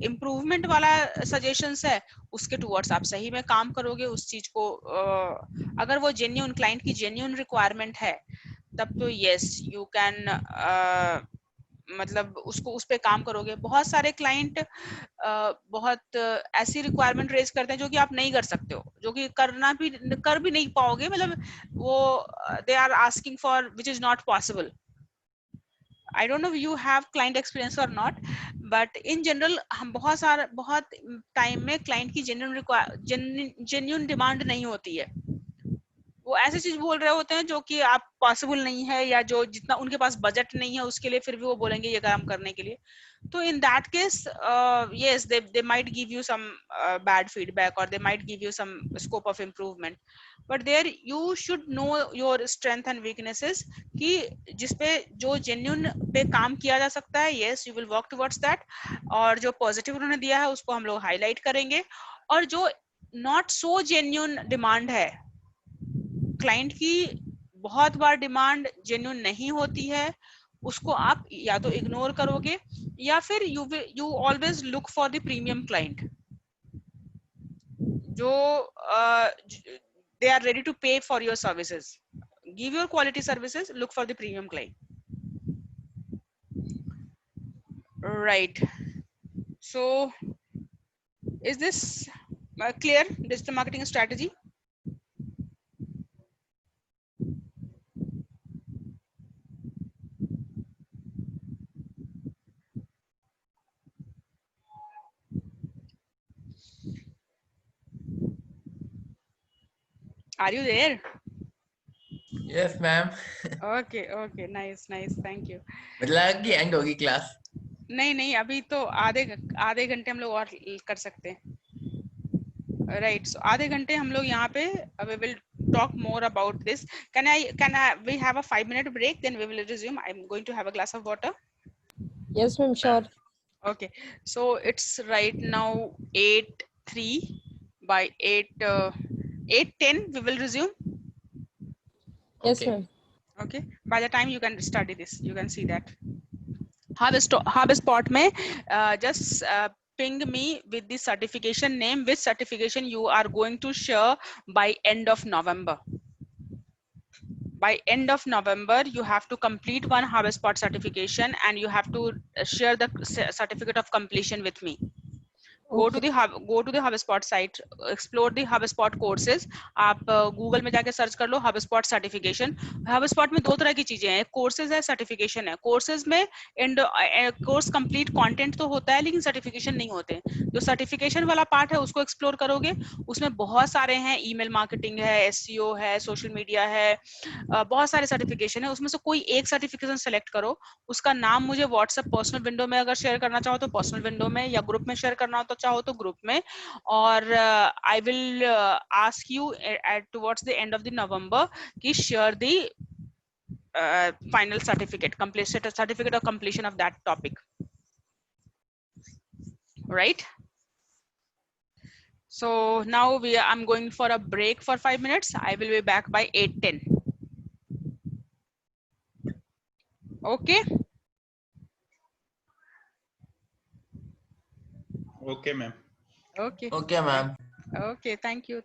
इम्प्रूवमेंट वाला सजेशंस है उसके टुवर्ड्स आप सही में काम करोगे उस चीज को। अगर वो जेन्युइन क्लाइंट की जेन्युइन रिक्वायरमेंट है तब तो यस यू कैन, मतलब उसको उस पे काम करोगे। बहुत सारे क्लाइंट बहुत ऐसी रिक्वायरमेंट रेज करते हैं जो कि आप नहीं कर सकते हो, जो कि कर भी नहीं पाओगे, मतलब वो they are asking for which is not possible. I don't know if you have client experience or not, but in general हम बहुत टाइम में क्लाइंट की जेन्युइन डिमांड नहीं होती है, वो ऐसी चीज बोल रहे होते हैं जो कि आप पॉसिबल नहीं है, या जो जितना उनके पास बजट नहीं है उसके लिए, फिर भी वो बोलेंगे ये काम करने के लिए. तो in that case, yes, they might give you some bad feedback, or they might give you some scope of improvement, but there you should know your strength and weaknesses, कि जिसपे जो genuine पे काम किया जा सकता है, yes you will work towards that, और जो positive उन्होंने दिया है उसको हम लोग highlight करेंगे, और जो not so genuine demand है, क्लाइंट की बहुत बार डिमांड जेन्युइन नहीं होती है, उसको आप या तो इग्नोर करोगे, या फिर you always look for the premium client, जो दे आर रेडी टू पे for your services. Give your quality services, look for the premium client. Right. So is this clear, digital marketing strategy? Are you there? Yes, ma'am. Okay, okay, nice, nice, thank you. मतलब कि and होगी class? नहीं नहीं, अभी तो आधे घंटे हम लोग और कर सकते हैं. राइट. सो आधे घंटे हम लोग यहाँ पे we will talk more about this. Can I we have a 5-minute break, then we will resume. I'm going to have a glass of water. Yes, ma'am, sure. Okay, so it's right now 8:03. By 8:10 we will resume. Yes, Okay. ma'am. Okay, by the time you can study this, you can see that. HubSpot में just ping me with the certification name, which certification you are going to share by end of November. By end of November, you have to complete one HubSpot certification, and you have to share the certificate of completion with me. Go to the HubSpot site, explore the HubSpot courses. आप Google में जाके search कर लो HubSpot certification. HubSpot में दो तरह की चीजें हैं, courses है, certification है. Courses में course complete content तो होता है, लेकिन certification नहीं होते. जो certification वाला part है उसको explore करोगे, उसमें बहुत सारे हैं, email marketing है, SEO है, social media है, बहुत सारे certification है. उसमें से कोई एक certification select करो, उसका नाम मुझे WhatsApp personal window में अगर share करना चाहो तो personal window में, या group में share करना हो तो चाहो तो ग्रुप में, और I will ask you at towards the end of the November कि share the final certificate of completion of that topic. Right. So now I'm going for a break for 5 minutes. I will be back by 8:10. Okay. Okay, ma'am. Okay. Okay, ma'am. Okay. Thank you.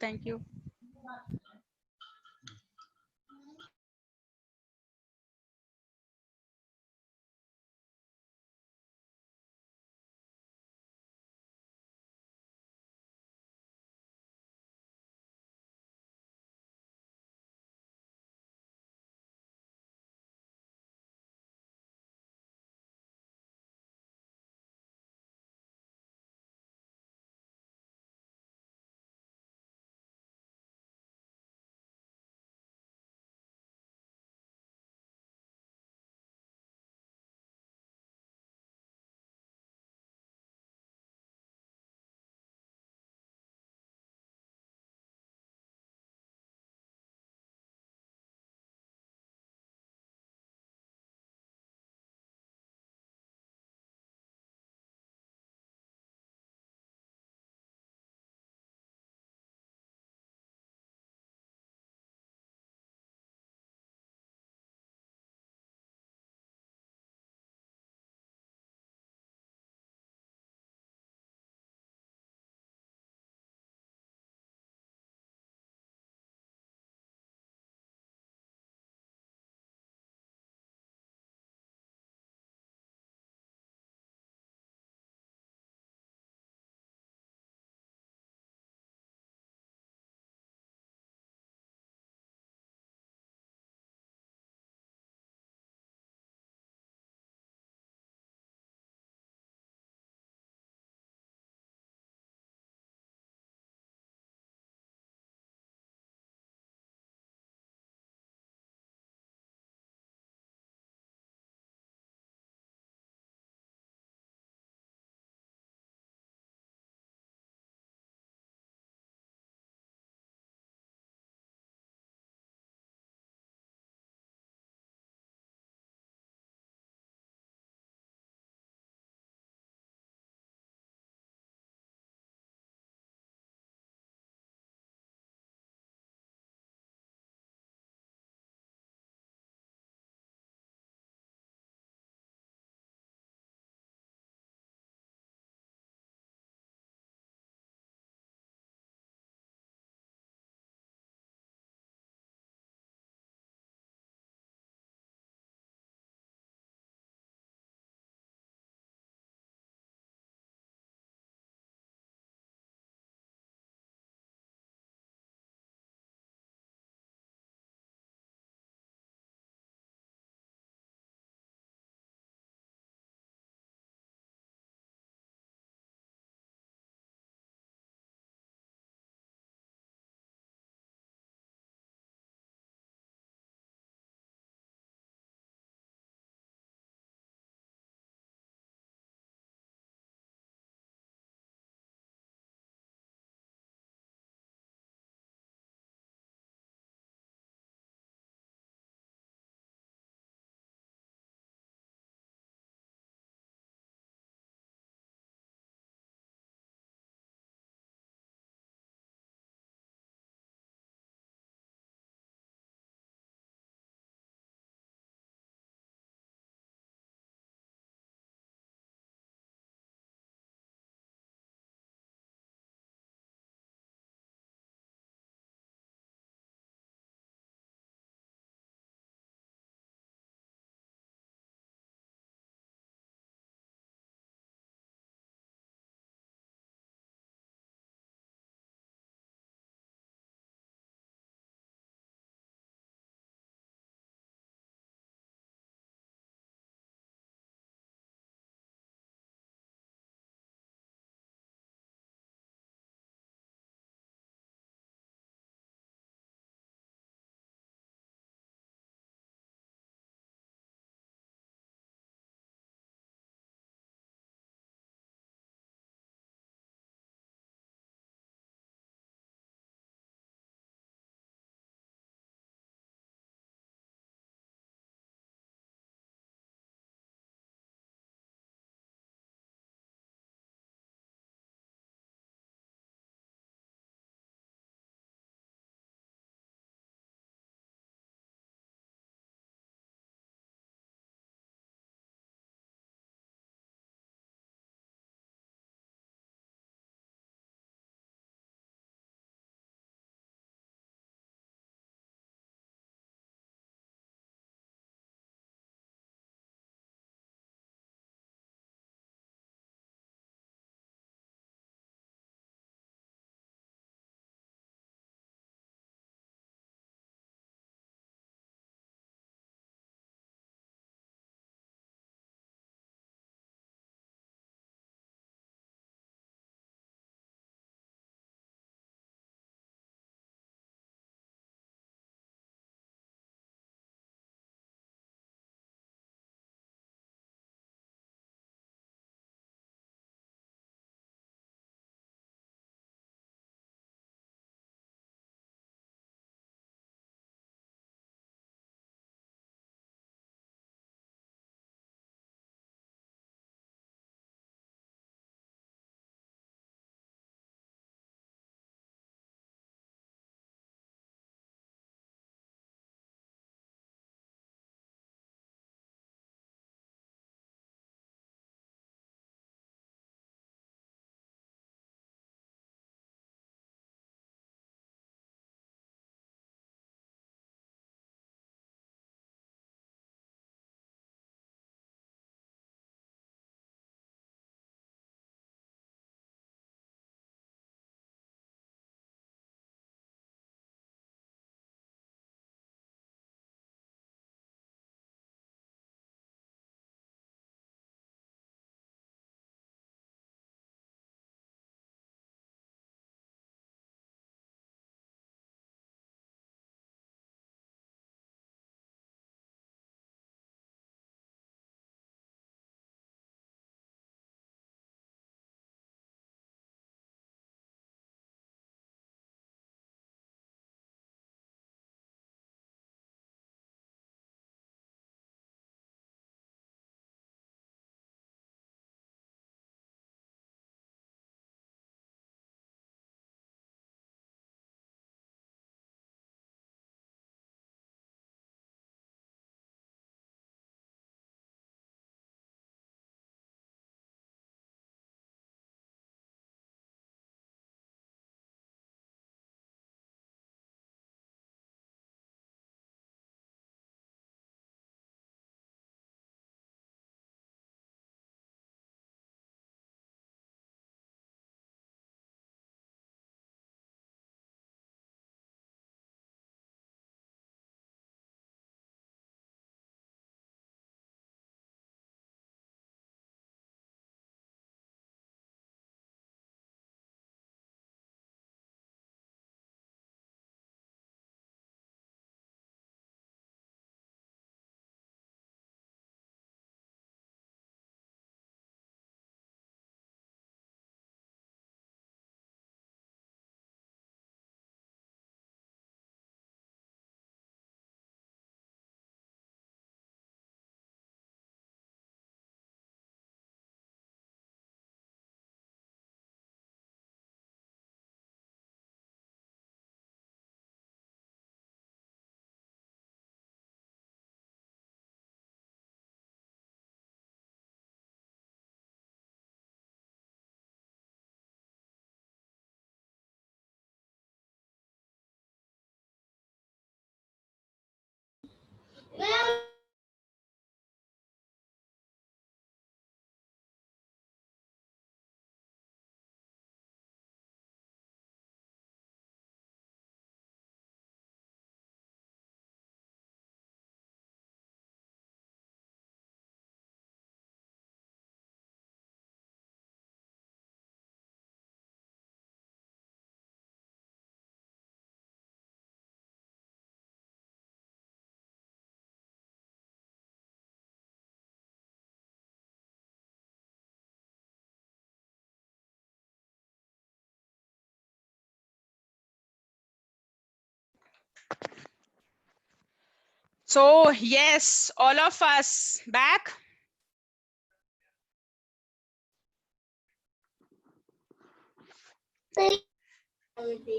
So yes, all of us back.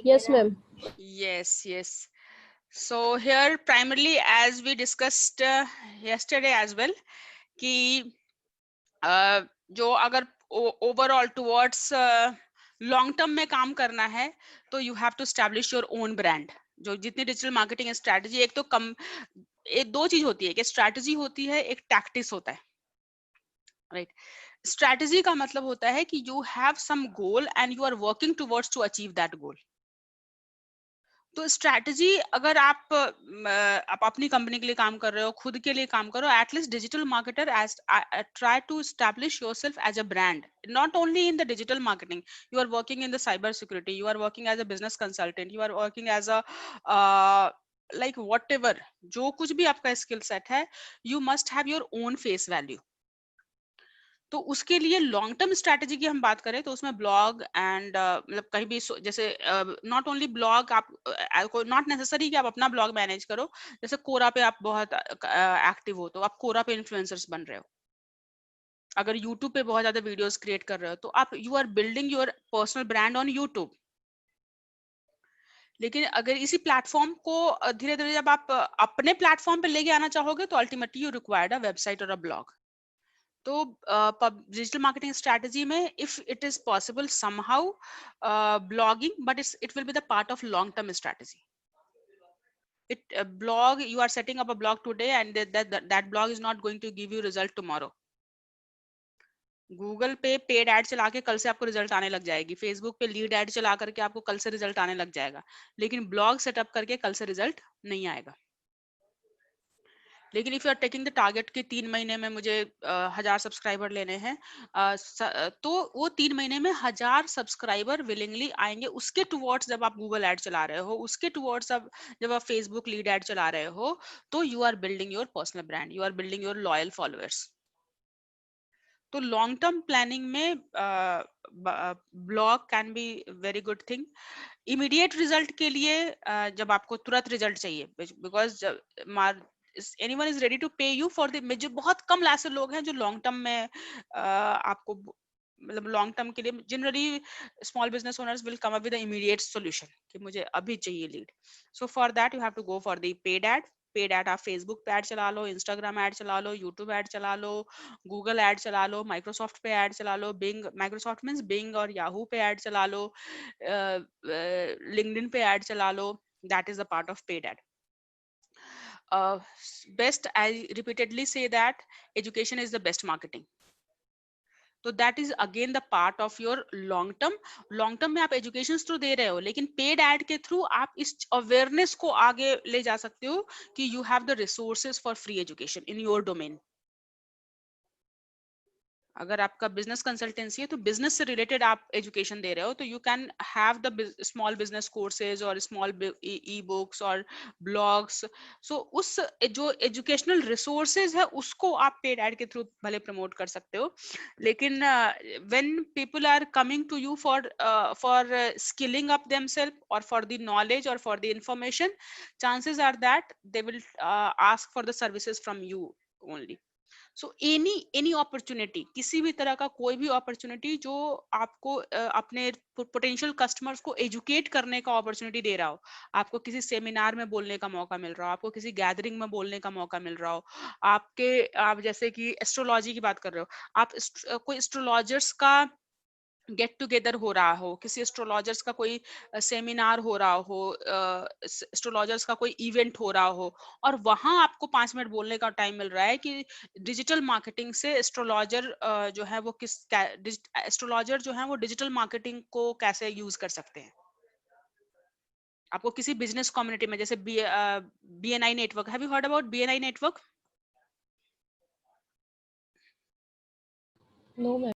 Yes, ma'am. Yes. So here primarily, as we discussed yesterday as well, कि जो अगर overall towards long term में काम करना है तो you have to establish your own brand. जो जितनी डिजिटल मार्केटिंग स्ट्रेटजी, एक तो कम, एक दो चीज होती है कि स्ट्रेटजी होती है, एक टैक्टिक्स होता है, राइट. स्ट्रेटजी का मतलब होता है कि you have some goal and you are working towards to achieve that goal. तो स्ट्रैटेजी अगर आप अपनी कंपनी के लिए काम कर रहे हो, खुद के लिए काम कर रहे हो, at least digital marketer as try to establish yourself as a brand, not only in the digital marketing. You are working in the cyber security, you are working as a business consultant, you are working as a like whatever, जो कुछ भी आपका skill set है, you must have your own face value. तो उसके लिए long term strategy की हम बात करें तो उसमें ब्लॉग एंड मतलब कहीं भी जैसे नॉट ओनली ब्लॉग, आप नॉट नेसेसरी कि आप अपना ब्लॉग मैनेज करो. जैसे कोरा पे आप बहुत एक्टिव हो तो आप कोरा पे इन्फ्लुएंसर्स बन रहे हो. अगर यूट्यूब पे बहुत ज्यादा वीडियोस क्रिएट कर रहे हो तो आप you are building your personal brand on YouTube. लेकिन अगर इसी प्लेटफॉर्म को धीरे धीरे जब आप अपने प्लेटफॉर्म पे लेके आना चाहोगे तो ultimately you required a website और अ ब्लॉग. तो डिजिटल मार्केटिंग स्ट्रैटेजी में if it is possible somehow blogging, but it will be the part of long term strategy. It blog, you are setting up a blog today and that blog is not going to give you result tomorrow. Google पे paid ad चला के कल से आपको result आने लग जाएगी, Facebook पे लीड एड चला करके आपको कल से रिजल्ट आने लग जाएगा, लेकिन ब्लॉग सेटअप करके कल से रिजल्ट नहीं आएगा. लेकिन if you are taking the target कि 3 महीने में मुझे 1000 सब्सक्राइबर लेने हैं, तो वो 3 महीने में 1000 सब्सक्राइबर विलिंगली आएंगे. उसके टुवर्ड्स जब आप गूगल एड चला रहे हो, उसके टुवर्ड्स जब आप फेसबुक लीड एड चला रहे हो, तो you are building your personal brand, you are building your loyal followers. तो लॉन्ग टर्म प्लानिंग में blog can be very good thing. Immediate result के लिए जब आपको तुरंत रिजल्ट चाहिए, because anyone is ready to pay you for the, जो बहुत कम ऐसे लोग हैं जो लॉन्ग टर्म में आपको मतलब लॉन्ग टर्म के लिए generally small business owners will come up with immediate solution कि मुझे अभी चाहिए lead. So for that you have to go for the paid ad. Paid ad आप फेसबुक पे एड चला लो, इंस्टाग्राम एड चला लो, यूट्यूब एड चला लो, गूगल एड चला लो, माइक्रोसॉफ्ट पे एड चला लो, बिंग, माइक्रोसॉफ्ट मींस बिंग और याहू पे एड चला लो, लिंक्डइन पे एड चला लो. That is the part of paid ad. Best, I repeatedly say that education is the best marketing. तो that is again the part of your long term. Long term में आप education through दे रहे हो, लेकिन paid ad के through आप इस awareness को आगे ले जा सकते हो कि you have the resources for free education in your domain. अगर आपका बिजनेस कंसल्टेंसी है तो बिजनेस से रिलेटेड आप एजुकेशन दे रहे हो, तो you can have the small business courses और स्मॉल ई बुक्स और ब्लॉग्स. सो उस जो एजुकेशनल रिसोर्सेज है उसको आप पेड एड के थ्रू भले प्रमोट कर सकते हो. लेकिन when people are coming to you for skilling up themselves और फॉर द नॉलेज और for the information, chances are that they will ask for the services from you only. So any opportunity, किसी भी तरह का कोई भी opportunity जो आपको अपने पोटेंशियल कस्टमर्स को एजुकेट करने का अपॉर्चुनिटी दे रहा हो, आपको किसी सेमिनार में बोलने का मौका मिल रहा हो, आपको किसी गैदरिंग में बोलने का मौका मिल रहा हो, आप जैसे कि एस्ट्रोलॉजी की बात कर रहे हो, आप कोई एस्ट्रोलॉजर्स का गेट टुगेदर हो रहा हो, किसी एस्ट्रोलॉजर्स का कोई सेमिनार हो रहा हो, एस्ट्रोलॉजर्स का कोई इवेंट हो रहा हो, और वहां आपको 5 मिनट बोलने का टाइम मिल रहा है कि डिजिटल मार्केटिंग से एस्ट्रोलॉजर जो है वो एस्ट्रोलॉजर जो है वो डिजिटल मार्केटिंग को कैसे यूज कर सकते हैं. आपको किसी बिजनेस कम्युनिटी में, जैसे BNI network, have you heard about BNI network? No ma'am.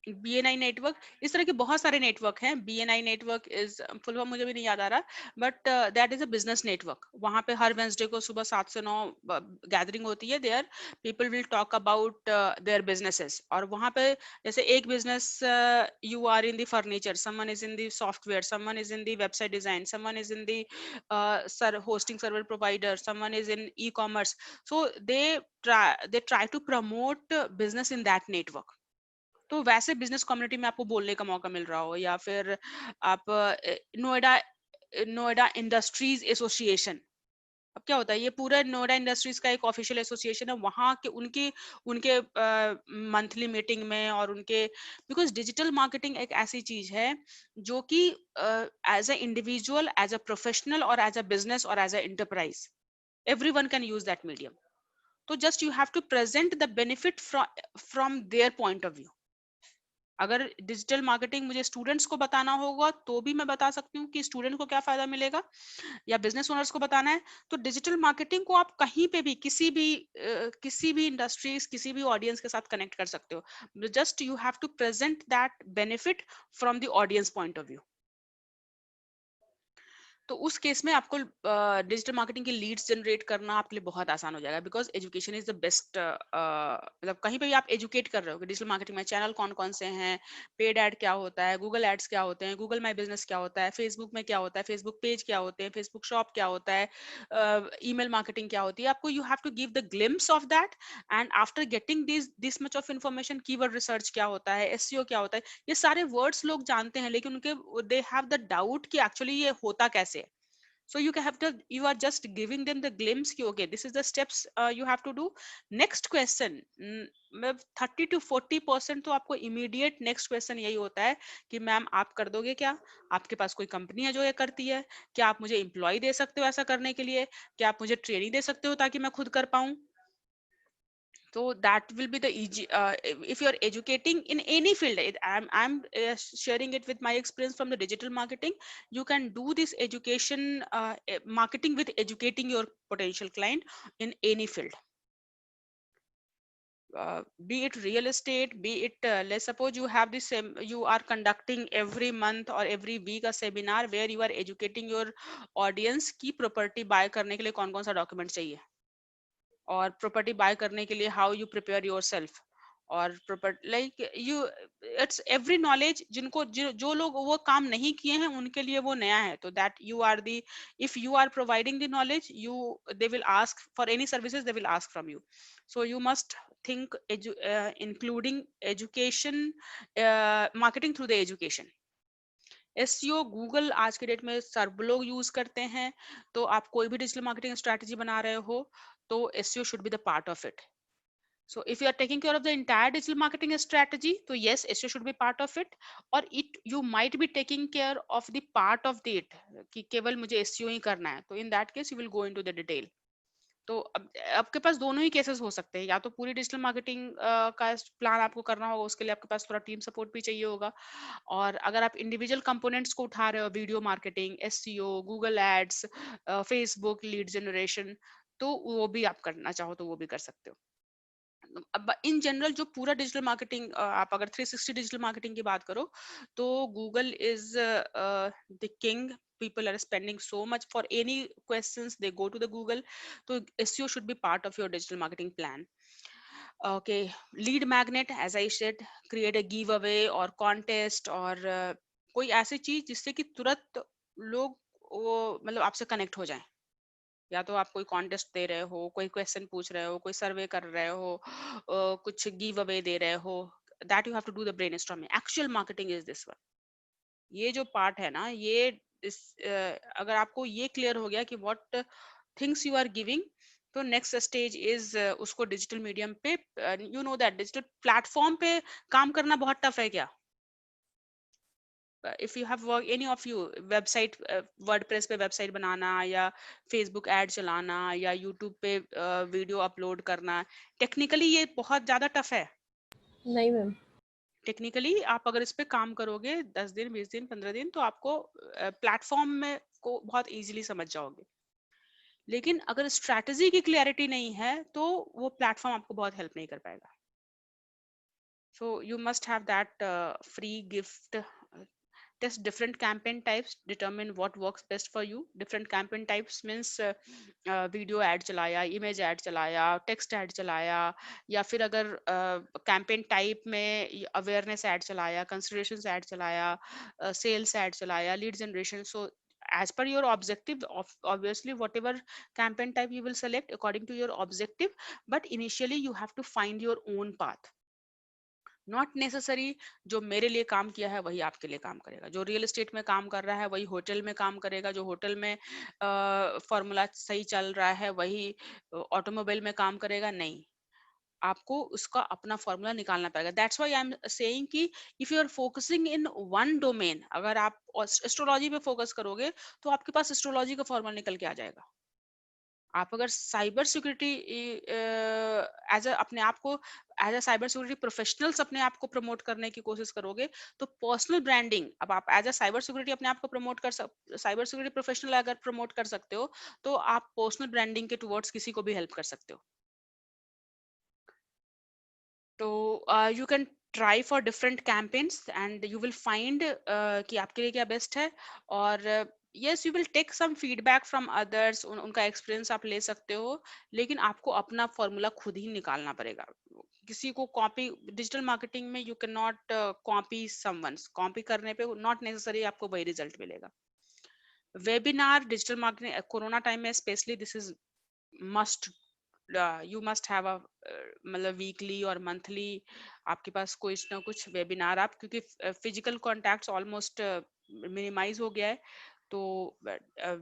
BNI network, इस तरह के बहुत सारे नेटवर्क हैं. BNI network is full form मुझे भी नहीं याद आ रहा, but that is a business network. वहां पे हर वेंसडे को सुबह 7 से 9 गैदरिंग होती है. There people will talk about their businesses. और वहां पे जैसे एक business, you are in the furniture, someone is in the software, someone is in the website design, someone is in the hosting server provider, someone is in e-commerce. So they try to promote business in that network. तो वैसे business community में आपको बोलने का मौका मिल रहा हो, या फिर आप नोएडा नोएडा इंडस्ट्रीज एसोसिएशन. अब क्या होता है, ये पूरा नोएडा इंडस्ट्रीज का एक ऑफिशियल एसोसिएशन है. वहाँ के उनके उनके मंथली मीटिंग में और उनके, बिकॉज डिजिटल मार्केटिंग एक ऐसी चीज है जो कि as a individual, as a professional और एज अ बिजनेस और as a enterprise, everyone can use that medium. तो just you have to present the benefit from their point of view. अगर डिजिटल मार्केटिंग मुझे students को बताना होगा तो भी मैं बता सकती हूँ कि स्टूडेंट को क्या फायदा मिलेगा, या बिजनेस ओनर्स को बताना है तो डिजिटल मार्केटिंग को आप कहीं पे भी किसी भी इंडस्ट्रीज, किसी भी ऑडियंस के साथ कनेक्ट कर सकते हो. Just you have to present that benefit from the audience point of view. तो उस केस में आपको डिजिटल मार्केटिंग की लीड्स जनरेट करना आपके लिए बहुत आसान हो जाएगा, because education is the best. मतलब कहीं पे भी आप एजुकेट कर रहे हो कि डिजिटल मार्केटिंग में चैनल कौन कौन से हैं, पेड ऐड क्या होता है, गूगल एड्स क्या होते हैं, गूगल माई बिजनेस क्या होता है, फेसबुक में क्या होता है, फेसबुक पेज क्या होते हैं, फेसबुक शॉप क्या होता है, ईमेल मार्केटिंग क्या होती है. आपको you have to give the glimpse of that. And after getting this much of information, keyword research क्या होता है, एसईओ क्या होता है, ये सारे वर्ड्स लोग जानते हैं, लेकिन उनके दे हैव द डाउट कि एक्चुअली ये होता कैसे है. So you are just giving them the glimpse कि okay, this is the steps you have to do. Next question, 30 to 40% तो आपको immediate next question यही होता है कि मैम आप कर दोगे क्या, आपके पास कोई कंपनी है जो ये करती है क्या, आप मुझे एम्प्लॉय दे सकते हो ऐसा करने के लिए, क्या आप मुझे ट्रेनिंग दे सकते हो ताकि मैं खुद कर पाऊं. So that will be the if you are educating in any field, I'm sharing it with my experience from the digital marketing. You can do this education marketing with educating your potential client in any field. Be it real estate, be it let's suppose you have this you are conducting every month or every week a seminar where you are educating your audience की property buy करने के लिए कौन कौन सा document चाहिए, और property bye करने के लिए हाउ यू प्रिपेयर योरसेल्फ, और property like you, it's every knowledge. जिनको जो लोग वो काम नहीं किए हैं उनके लिए वो नया है. तो that you are the, if you are providing the knowledge, you they will ask for any services, they will ask from you. So you must think including education, marketing through the education. SEO Google आज के date में सब लोग use करते हैं. तो आप कोई भी डिजिटल मार्केटिंग स्ट्रेटजी बना रहे हो तो SEO should be the part of it. So if you are taking care of the entire digital marketing strategy, so yes, SEO should be part of it. Or it you might be taking care of the part of it कि केवल मुझे SEO ही करना है. तो in that case you will go into the detail. तो अब आपके पास दोनों ही केसेस हो सकते हैं, या तो पूरी डिजिटल मार्केटिंग का प्लान आपको करना होगा, उसके लिए आपके पास थोड़ा टीम सपोर्ट भी चाहिए होगा. और अगर आप इंडिविजुअल कंपोनेंट्स को उठा रहे हो, video marketing, SEO, Google ads, Facebook lead generation, तो वो भी आप करना चाहो तो वो भी कर सकते हो. अब इन जनरल जो पूरा डिजिटल मार्केटिंग, आप अगर 360 डिजिटल मार्केटिंग की बात करो तो Google is the king. People are spending so much for any questions, they go to the Google. So SEO should be part of your digital marketing plan. Okay, lead magnet, as I said, create a giveaway or contest और कोई ऐसी चीज जिससे कि तुरंत लोग वो मतलब आपसे कनेक्ट हो जाएं. या तो आप कोई कॉन्टेस्ट दे रहे हो, कोई क्वेश्चन पूछ रहे हो, कोई सर्वे कर रहे हो, कुछ गिव अवे दे रहे हो, that you have to do the brainstorming. Actual marketing is this one. ये जो पार्ट है ना, ये अगर आपको ये क्लियर हो गया कि what things you are giving, तो नेक्स्ट स्टेज इज उसको डिजिटल मीडियम पे, you know that digital platform पे काम करना बहुत टफ है क्या. if you have work, any of you website WordPress पे वेबसाइट बनाना, या फेसबुक ऐड चलाना, या यूट्यूब पे वीडियो अपलोड करना, टेक्निकली ये बहुत ज्यादा टफ है. नहीं मैम. टेक्निकली आप अगर इस पे काम करोगे 10 दिन 20 दिन 15 दिन तो आपको प्लेटफॉर्म में को बहुत इजीली समझ जाओगे. लेकिन अगर स्ट्रैटेजी की क्लैरिटी नहीं है तो वो प्लेटफॉर्म आपको बहुत हेल्प नहीं कर पाएगा. So you must have that free gift. Test different campaign types, determine what works best for you. Different campaign types means video add चलाया, इमेज ऐड चलाया, टेक्स्ट ऐड चलाया, या फिर अगर कैंपेन टाइप में अवेयरनेस ऐड चलाया, considerations add चलाया, sales add चलाया, lead generation. So as per your objective, obviously whatever campaign type you will select according to your objective, but initially you have to find your own path. Not necessary जो मेरे लिए काम किया है वही आपके लिए काम करेगा, जो रियल एस्टेट में काम कर रहा है वही होटल में काम करेगा, जो होटल में फॉर्मूला सही चल रहा है वही ऑटोमोबाइल में काम करेगा. नहीं, आपको उसका अपना फॉर्मूला निकालना पड़ेगा. That's why I am saying कि if you are focusing in one domain, अगर आप एस्ट्रोलॉजी पे फोकस करोगे तो आपके पास एस्ट्रोलॉजी का फॉर्मूला निकल के आ जाएगा. आप अगर साइबर सिक्योरिटी एज अपने आप को as a cyber security professionals अपने आप को प्रमोट करने की कोशिश करोगे तो पर्सनल ब्रांडिंग, अब आप एज अ साइबर सिक्योरिटी अपने आप को प्रमोट कर साइबर सिक्योरिटी प्रोफेशनल अगर प्रमोट कर सकते हो तो आप पर्सनल ब्रांडिंग के टुवर्ड्स किसी को भी हेल्प कर सकते हो. तो you can try for different campaigns and you will find कि आपके लिए क्या बेस्ट है. और yes, you will take some feedback from others, उनका एक्सपीरियंस आप ले सकते हो, लेकिन आपको अपना फॉर्मूला खुद ही निकालना पड़ेगा. किसी को कॉपी, डिजिटल मार्केटिंग में you can not copy someone. Copy करने पे नॉट नेसेसरी आपको वही रिजल्ट मिलेगा. Webinar, digital marketing corona time में specially this is must. You must have a मतलब वीकली और मंथली आपके पास कुछ ना कुछ वेबिनार, आप क्योंकि फिजिकल कॉन्टैक्ट्स ऑलमोस्ट मिनिमाइज हो गया है. तो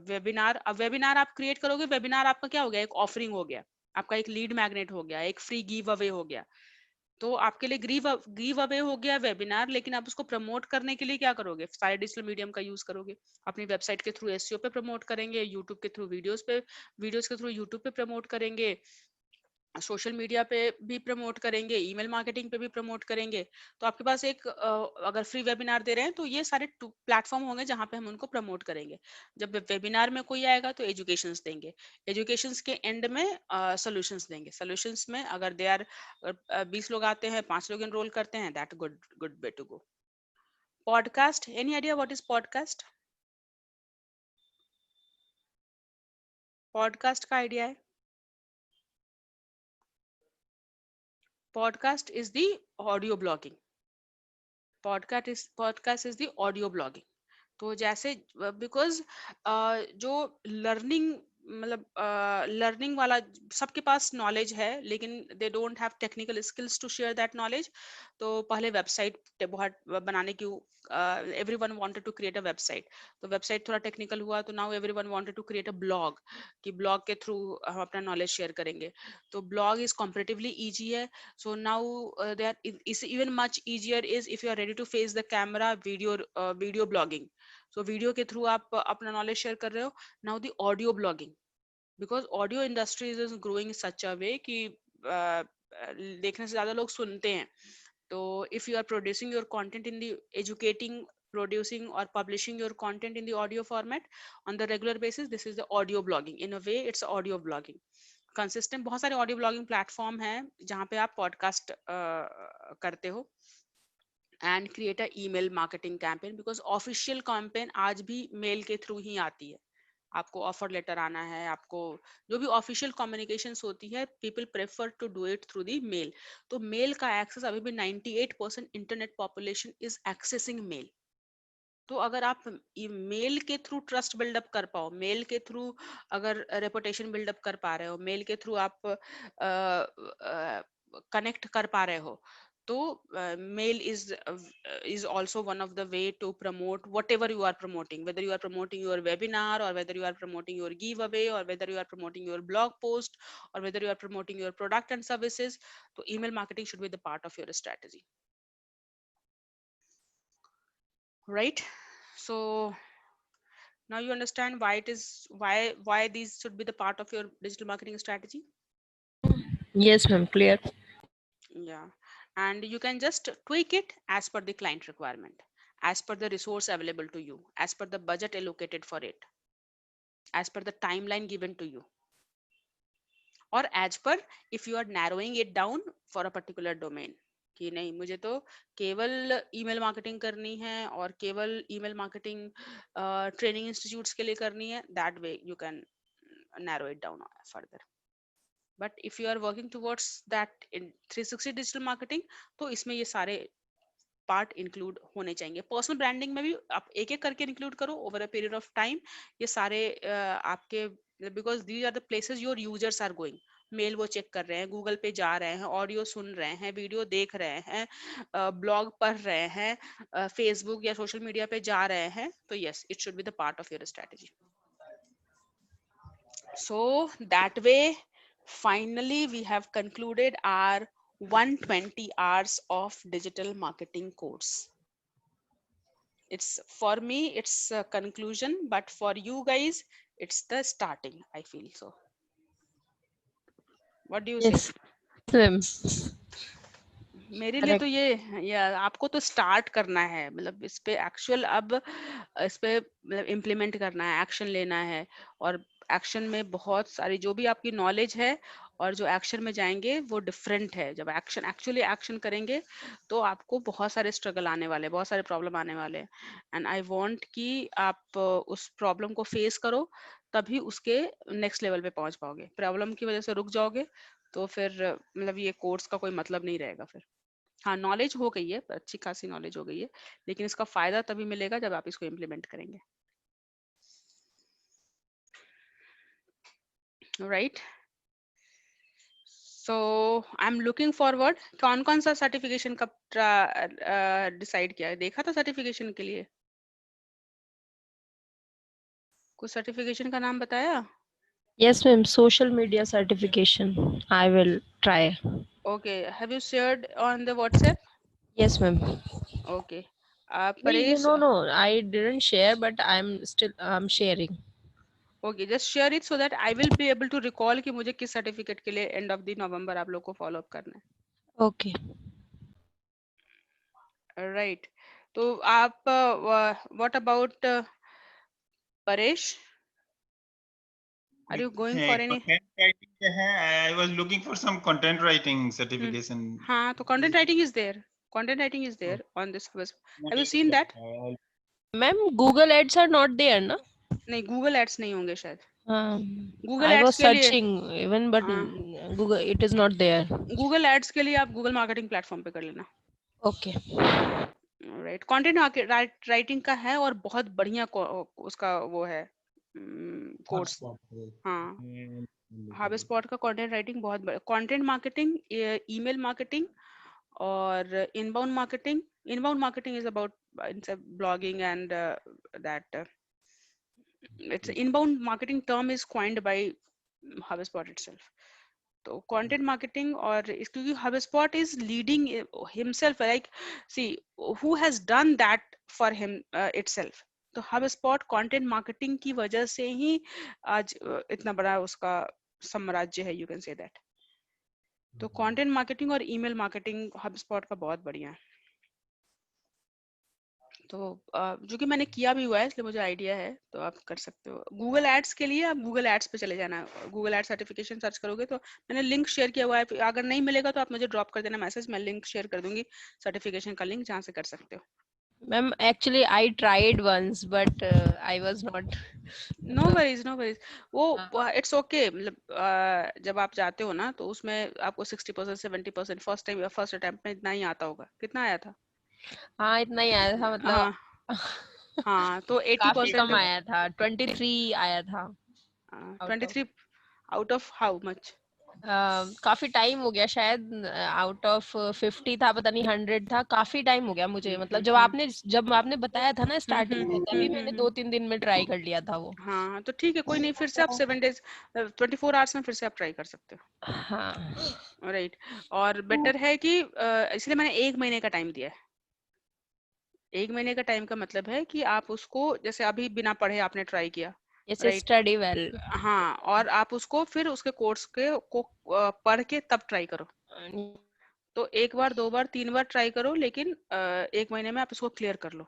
वेबिनार, अब वेबिनार आप क्रिएट करोगे, वेबिनार आपका क्या हो गया, एक ऑफरिंग हो गया, आपका एक लीड मैग्नेट हो गया, एक फ्री गिव अवे हो गया. तो आपके लिए गिव अवे हो गया वेबिनार, लेकिन आप उसको प्रमोट करने के लिए क्या करोगे, सारे डिजिटल मीडियम का यूज करोगे. अपनी वेबसाइट के थ्रू एसईओ पे प्रमोट करेंगे, यूट्यूब के थ्रू वीडियोस के थ्रू यूट्यूब पे प्रमोट करेंगे, सोशल मीडिया पे भी प्रमोट करेंगे, ईमेल मार्केटिंग पे भी प्रमोट करेंगे. तो आपके पास एक अगर फ्री वेबिनार दे रहे हैं तो ये सारे प्लेटफॉर्म होंगे जहां पे हम उनको प्रमोट करेंगे. जब वेबिनार में कोई आएगा तो एजुकेशंस देंगे, एजुकेशंस के एंड में सॉल्यूशंस देंगे. सॉल्यूशंस में अगर दे आर 20 लोग आते हैं, 5 लोग एनरोल करते हैं, that good good way to go. Podcast, any idea what is podcast? Podcast का आइडिया है? Podcast is the audio blogging. Podcast is the audio blogging. तो जैसे बिकॉज जो लर्निंग, मतलब लर्निंग वाला सबके पास नॉलेज है लेकिन they don't have technical skills to share that knowledge. तो पहले वेबसाइट बहुत बनाने की, everyone wanted to create a website. तो वेबसाइट थोड़ा टेक्निकल हुआ तो now everyone wanted to create a blog, कि ब्लॉग के थ्रू हम अपना नॉलेज शेयर करेंगे. तो ब्लॉग इज कॉम्परेटिवली ईजी है. So now there is even much easier is if you are ready to face the camera, video blogging. So video के through आप अपना नॉलेज शेयर कर रहे हो. Now the audio blogging, because audio industry is growing such a way कि देखने से ज्यादा लोग सुनते हैं. तो if you are producing your content in the educating, producing or publishing your content in the audio format on the regular basis, this is the audio blogging. In a way it's audio blogging. Consistent बहुत सारे audio blogging platform है जहाँ पे आप podcast करते हो. And create a email marketing campaign, because official campaign आज भी मेल के थ्रू ही आती है. आपको ऑफर लेटर आना है, आपको जो भी ऑफिशियल कम्युनिकेशंस होती है, people prefer to do it through the mail. तो मेल का एक्सेस अभी भी 98% internet population is accessing mail. तो अगर आप मेल के थ्रू ट्रस्ट बिल्डअप कर पाओ, मेल के थ्रू अगर रेपुटेशन बिल्डअप कर पा रहे हो, मेल के थ्रू आप कनेक्ट कर पा रहे हो, तो mail is also one of the way to promote whatever you are promoting, whether you are promoting your webinar or whether you are promoting your giveaway or whether you are promoting your blog post or whether you are promoting your product and services. So email marketing should be the part of your strategy, right? So now you understand why it is, why these should be the part of your digital marketing strategy. Yes, ma'am. Clear. Yeah, and you can just tweak it as per the client requirement, as per the resource available to you, as per the budget allocated for it, as per the timeline given to you, or as per if you are narrowing it down for a particular domain. कि नहीं मुझे तो केवल email marketing करनी है और केवल email marketing training institutes के लिए करनी है, that way you can narrow it down further. But if you are working towards that in 360 digital marketing, तो इसमें ये सारे पार्ट इंक्लूड होने चाहिए। पर्सनल ब्रांडिंग में भी आप एक एक करके इंक्लूड करो over a period of time. ये सारे आपके, because these are the places your users are going. Mail वो चेक कर रहे हैं, गूगल पे जा रहे हैं, ऑडियो सुन रहे हैं, वीडियो देख रहे हैं, ब्लॉग पढ़ रहे हैं, फेसबुक या सोशल मीडिया पे जा रहे हैं, तो yes it should be the part of your strategy. So that way, finally, we have concluded our 120 hours of digital marketing course. It's for me, it's a conclusion, but for you guys, it's the starting. I feel so. What do you Yes, say? ma'am. मेरे लिए तो ये आपको तो start करना है, मतलब इस पे एक्चुअल अब इस पे मतलब इम्प्लीमेंट करना है, एक्शन लेना है। और एक्शन में बहुत सारी जो भी आपकी नॉलेज है और जो एक्शन में जाएंगे वो डिफरेंट है। जब एक्शन एक्चुअली एक्शन करेंगे तो आपको बहुत सारे स्ट्रगल आने वाले, बहुत सारे प्रॉब्लम आने वाले हैं। एंड आई वांट कि आप उस प्रॉब्लम को फेस करो, तभी उसके नेक्स्ट लेवल पे पहुंच पाओगे। प्रॉब्लम की वजह से रुक जाओगे तो फिर मतलब ये कोर्स का कोई मतलब नहीं रहेगा फिर। हाँ, नॉलेज हो गई है, अच्छी खासी नॉलेज हो गई है, लेकिन इसका फायदा तभी मिलेगा जब आप इसको इम्प्लीमेंट करेंगे। Right, so I am looking forward. कौन कौन सा सर्टिफिकेशन कब डिसाइड किया है? देखा था सर्टिफिकेशन के लिए? कुछ सर्टिफिकेशन का नाम बताया? Yes, ma'am. Social media certification. I will try. Okay, have you shared on the WhatsApp? Yes, ma'am. Okay, No, no, I didn't share, but I'm sharing. Okay, just share it so that I will be able to recall कि मुझे किस certificate के लिए and of the नवंबर आप लोग को follow up करना Okay. है। राइट, तो आप what about Paresh, are you going for any? Content writing क्या है? I was looking for some content writing certification. हाँ, तो content writing is there, content writing is there on this website. Have you seen that? Ma'am, Google ads are not there, na? नहीं, Google ads नहीं होंगे शायद। Google I ads was के लिए searching even, but Google, it is not there. Google ads के लिए आप Google marketing platform पे कर लेना। Okay. राइट, कंटेंट राइटिंग का है और बहुत बढ़िया उसका वो है कोर्स। हाँ, HubSpot का कंटेंट राइटिंग बहुत बड़ा। कंटेंट मार्केटिंग, ईमेल मार्केटिंग और inbound marketing. Inbound marketing is about it's a blogging and that it's inbound marketing term is coined by HubSpot itself. तो कंटेंट मार्केटिंग और क्योंकि HubSpot is leading himself, like see who has done that for him itself. तो HubSpot content marketing की वजह से ही आज इतना बड़ा उसका साम्राज्य है, you can say that. तो कंटेंट मार्केटिंग और ईमेल मार्केटिंग HubSpot का बहुत बढ़िया है। तो जो कि मैंने किया भी हुआ है इसलिए मुझे आइडिया है, तो आप कर सकते हो। गूगल एड्स के लिए आप गूगल एड्स पे चले जाना, गूगल एड सर्टिफिकेशन सर्च करोगे तो मैंने लिंक शेयर किया हुआ है। अगर नहीं मिलेगा तो आप मुझे ड्रॉप कर देना मैसेज, मैं लिंक शेयर कर दूंगी सर्टिफिकेशन का लिंक, जहाँ से कर सकते हो। Ma'am, actually I tried once, but I was not. No worries, no worries, वो इट्स ओके। मतलब जब आप जाते हो ना तो उसमें आपको 60% 70% फर्स्ट टाइम फर्स्ट अटेम्प्ट में इतना ही आता होगा। कितना आया था? हाँ, इतना ही आया था, मतलब हाँ तो काफी 80% कम आया था, 23 आया था। 23 आउट ऑफ हाउ मच? काफी टाइम हो गया, शायद आउट ऑफ 50 था, पता नहीं 100 था, काफी टाइम हो गया मुझे। मतलब जब आपने बताया था ना स्टार्टिंग में, तभी मैंने 2-3 दिन में ट्राई कर लिया था वो। हाँ तो ठीक है, कोई नहीं, फिर से आप 7 डेज 24 आवर्स में फिर से आप ट्राई कर सकते हो। हाँ, राइट, और बेटर है कि इसलिए मैंने 1 महीने का टाइम दिया है। 1 महीने का टाइम का मतलब है कि आप उसको जैसे अभी बिना पढ़े आपने ट्राई किया, जैसे राइट? Study well. हाँ, और आप उसको फिर उसके कोर्स को पढ़ के तब ट्राई करो। तो 1 बार 2 बार 3 बार ट्राई करो, लेकिन 1 महीने में आप इसको क्लियर कर लो।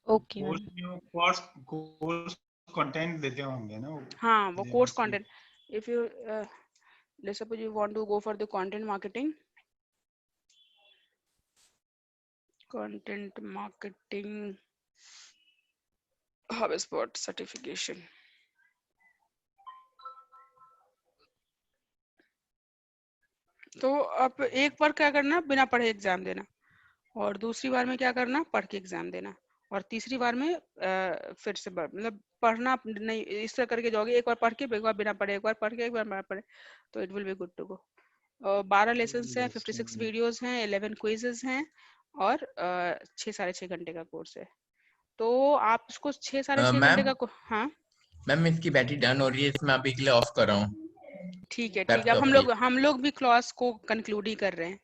Okay ma'am. कोर्स कंटेंट देते होंगे ना वो? हाँ, वो course content, if you let's suppose you want to go for the content marketing, content marketing HubSpot certification. तो अब एक बार क्या करना, बिना पढ़े एग्जाम देना, और दूसरी बार में क्या करना, पढ़ के एग्जाम देना, और तीसरी बार में फिर से मतलब पढ़ना नहीं, इस तरह करके जाओगे, एक बार पढ़ के, एक बार बिना पढ़े, एक बार पढ़ के, एक बार बिना पढ़े, तो it will be good to go. 12 lesson हैं, 56 वीडियोस हैं, 11 क्विजेस हैं, और 6-6.5 घंटे का कोर्स है। तो आप इसको 6-6.5 घंटे का हाँ मैम इसकी बैटरी डाउन हो रही है, इसमें अभी के लिए ऑफ कर रहा हूँ। ठीक है ठीक है, अब हम लोग भी क्लास को कंक्लूड ही कर रहे हैं,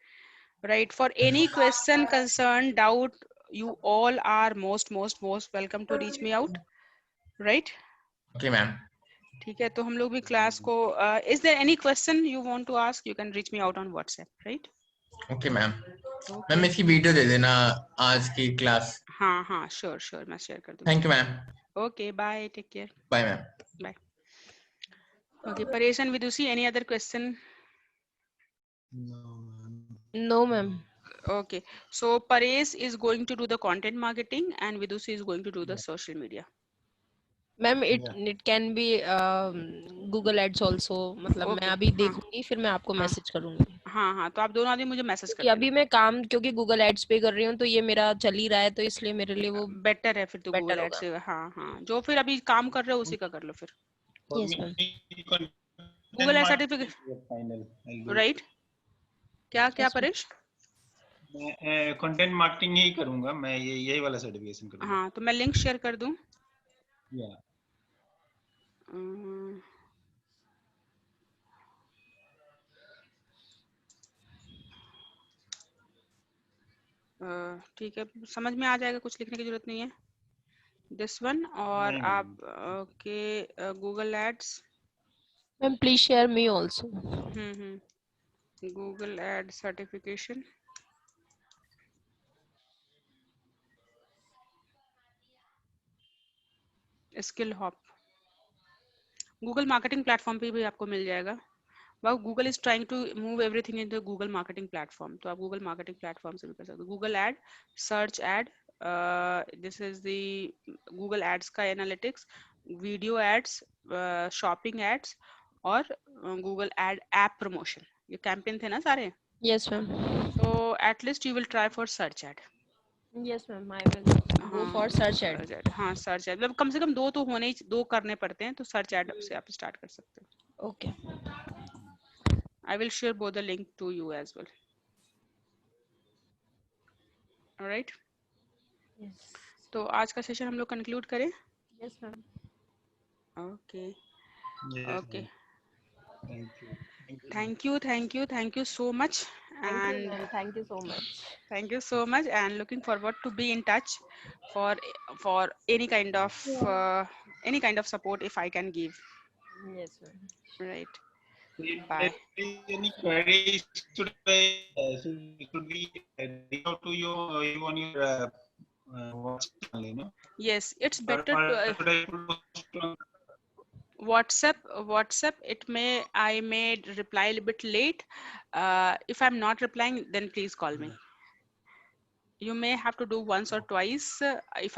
right? For any question, concern, doubt, you all are most welcome to reach me out, right? Okay ma'am. ठीक है, तो हम लोग भी क्लास को is there any question you want to ask, you can reach me out on WhatsApp, right? Okay ma'am. Ma'am इसकी video दे देना आज की क्लास। हाँ हाँ, श्योर मैं शेयर कर दूंगी। Thank you ma'am. Okay, bye, take care. Bye ma'am. Bye. Okay, Paresh and Vidushi, any other question? No ma'am. Okay, so Paresh is going to do the content marketing and Vidushi is going to do the social media. Ma'am it can be Google Ads also, मतलब मैं अभी देखूंगी, फिर मैं आपको message करूंगी। हाँ, तो आप दोनों आदमी मुझे मैसेज कर देना। अभी मैं काम क्योंकि Google Ads पे कर रही हूँ, तो ये मेरा चल ही रहा है, तो इसलिए मेरे लिए वो बेटर है फिर तो Google Ads से। हाँ, जो फिर अभी काम कर रहे हो उसी का कर लो फिर। Yes ma'am. Google Ads certificate, right? क्या परेश? मैं कंटेंट मार्केटिंग ही करूंगा, मैं यही वाला सर्टिफिकेशन करूंगा। हाँ, तो मैं लिंक शेयर कर दूं। ठीक है, समझ में आ जाएगा, कुछ लिखने की जरूरत नहीं है। दिस वन, और आप okay Google ads. Ma'am please share me also. Google ad certification, Skillshop, Google marketing platform पे भी आपको मिल जाएगा। Wow, Google is trying to move everything into Google marketing platform. तो आप Google marketing platform से भी कर सकते हो। Google ad, search ad, this is the Google ads का analytics, video ads, shopping ads, और Google ad app promotion। ये campaign थे ना सारे? Yes ma'am. So at least you will try for search ad. Yes ma'am, I will go for search ad. हाँ, search ad, मतलब कम से कम 2 तो होने ही, 2 करने पड़ते हैं, तो search ad से आप start कर सकते हो। Okay. I will share both the link to you as well. All right. Yes. तो आज का सेशन हम लोग कंक्लूड करें? Yes ma'am. Okay. Yes, Okay. thank you. Thank you so much. Thank you, thank you so much. Thank you so much, and looking forward to be in touch for any kind of support if I can give. Yes ma'am. Right. If Bye. there is any queries, should we reach out to you on your WhatsApp channel, you know? Yes, it's better Or to should I post on WhatsApp. I may reply a little bit late. If I'm not replying, then please call me. You may have to do once or twice if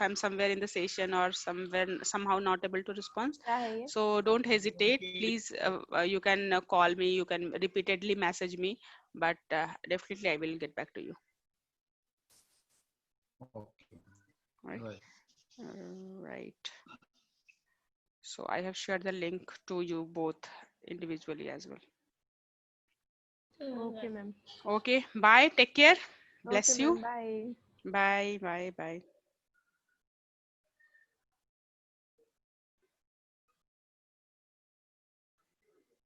I'm somewhere in the session or somehow not able to respond. So don't hesitate, please. You can call me, you can repeatedly message me, but definitely I will get back to you. Okay. Right. Right. So I have shared the link to you both individually as well. Okay ma'am. Okay, bye, take care, bless Okay, you. bye. Bye.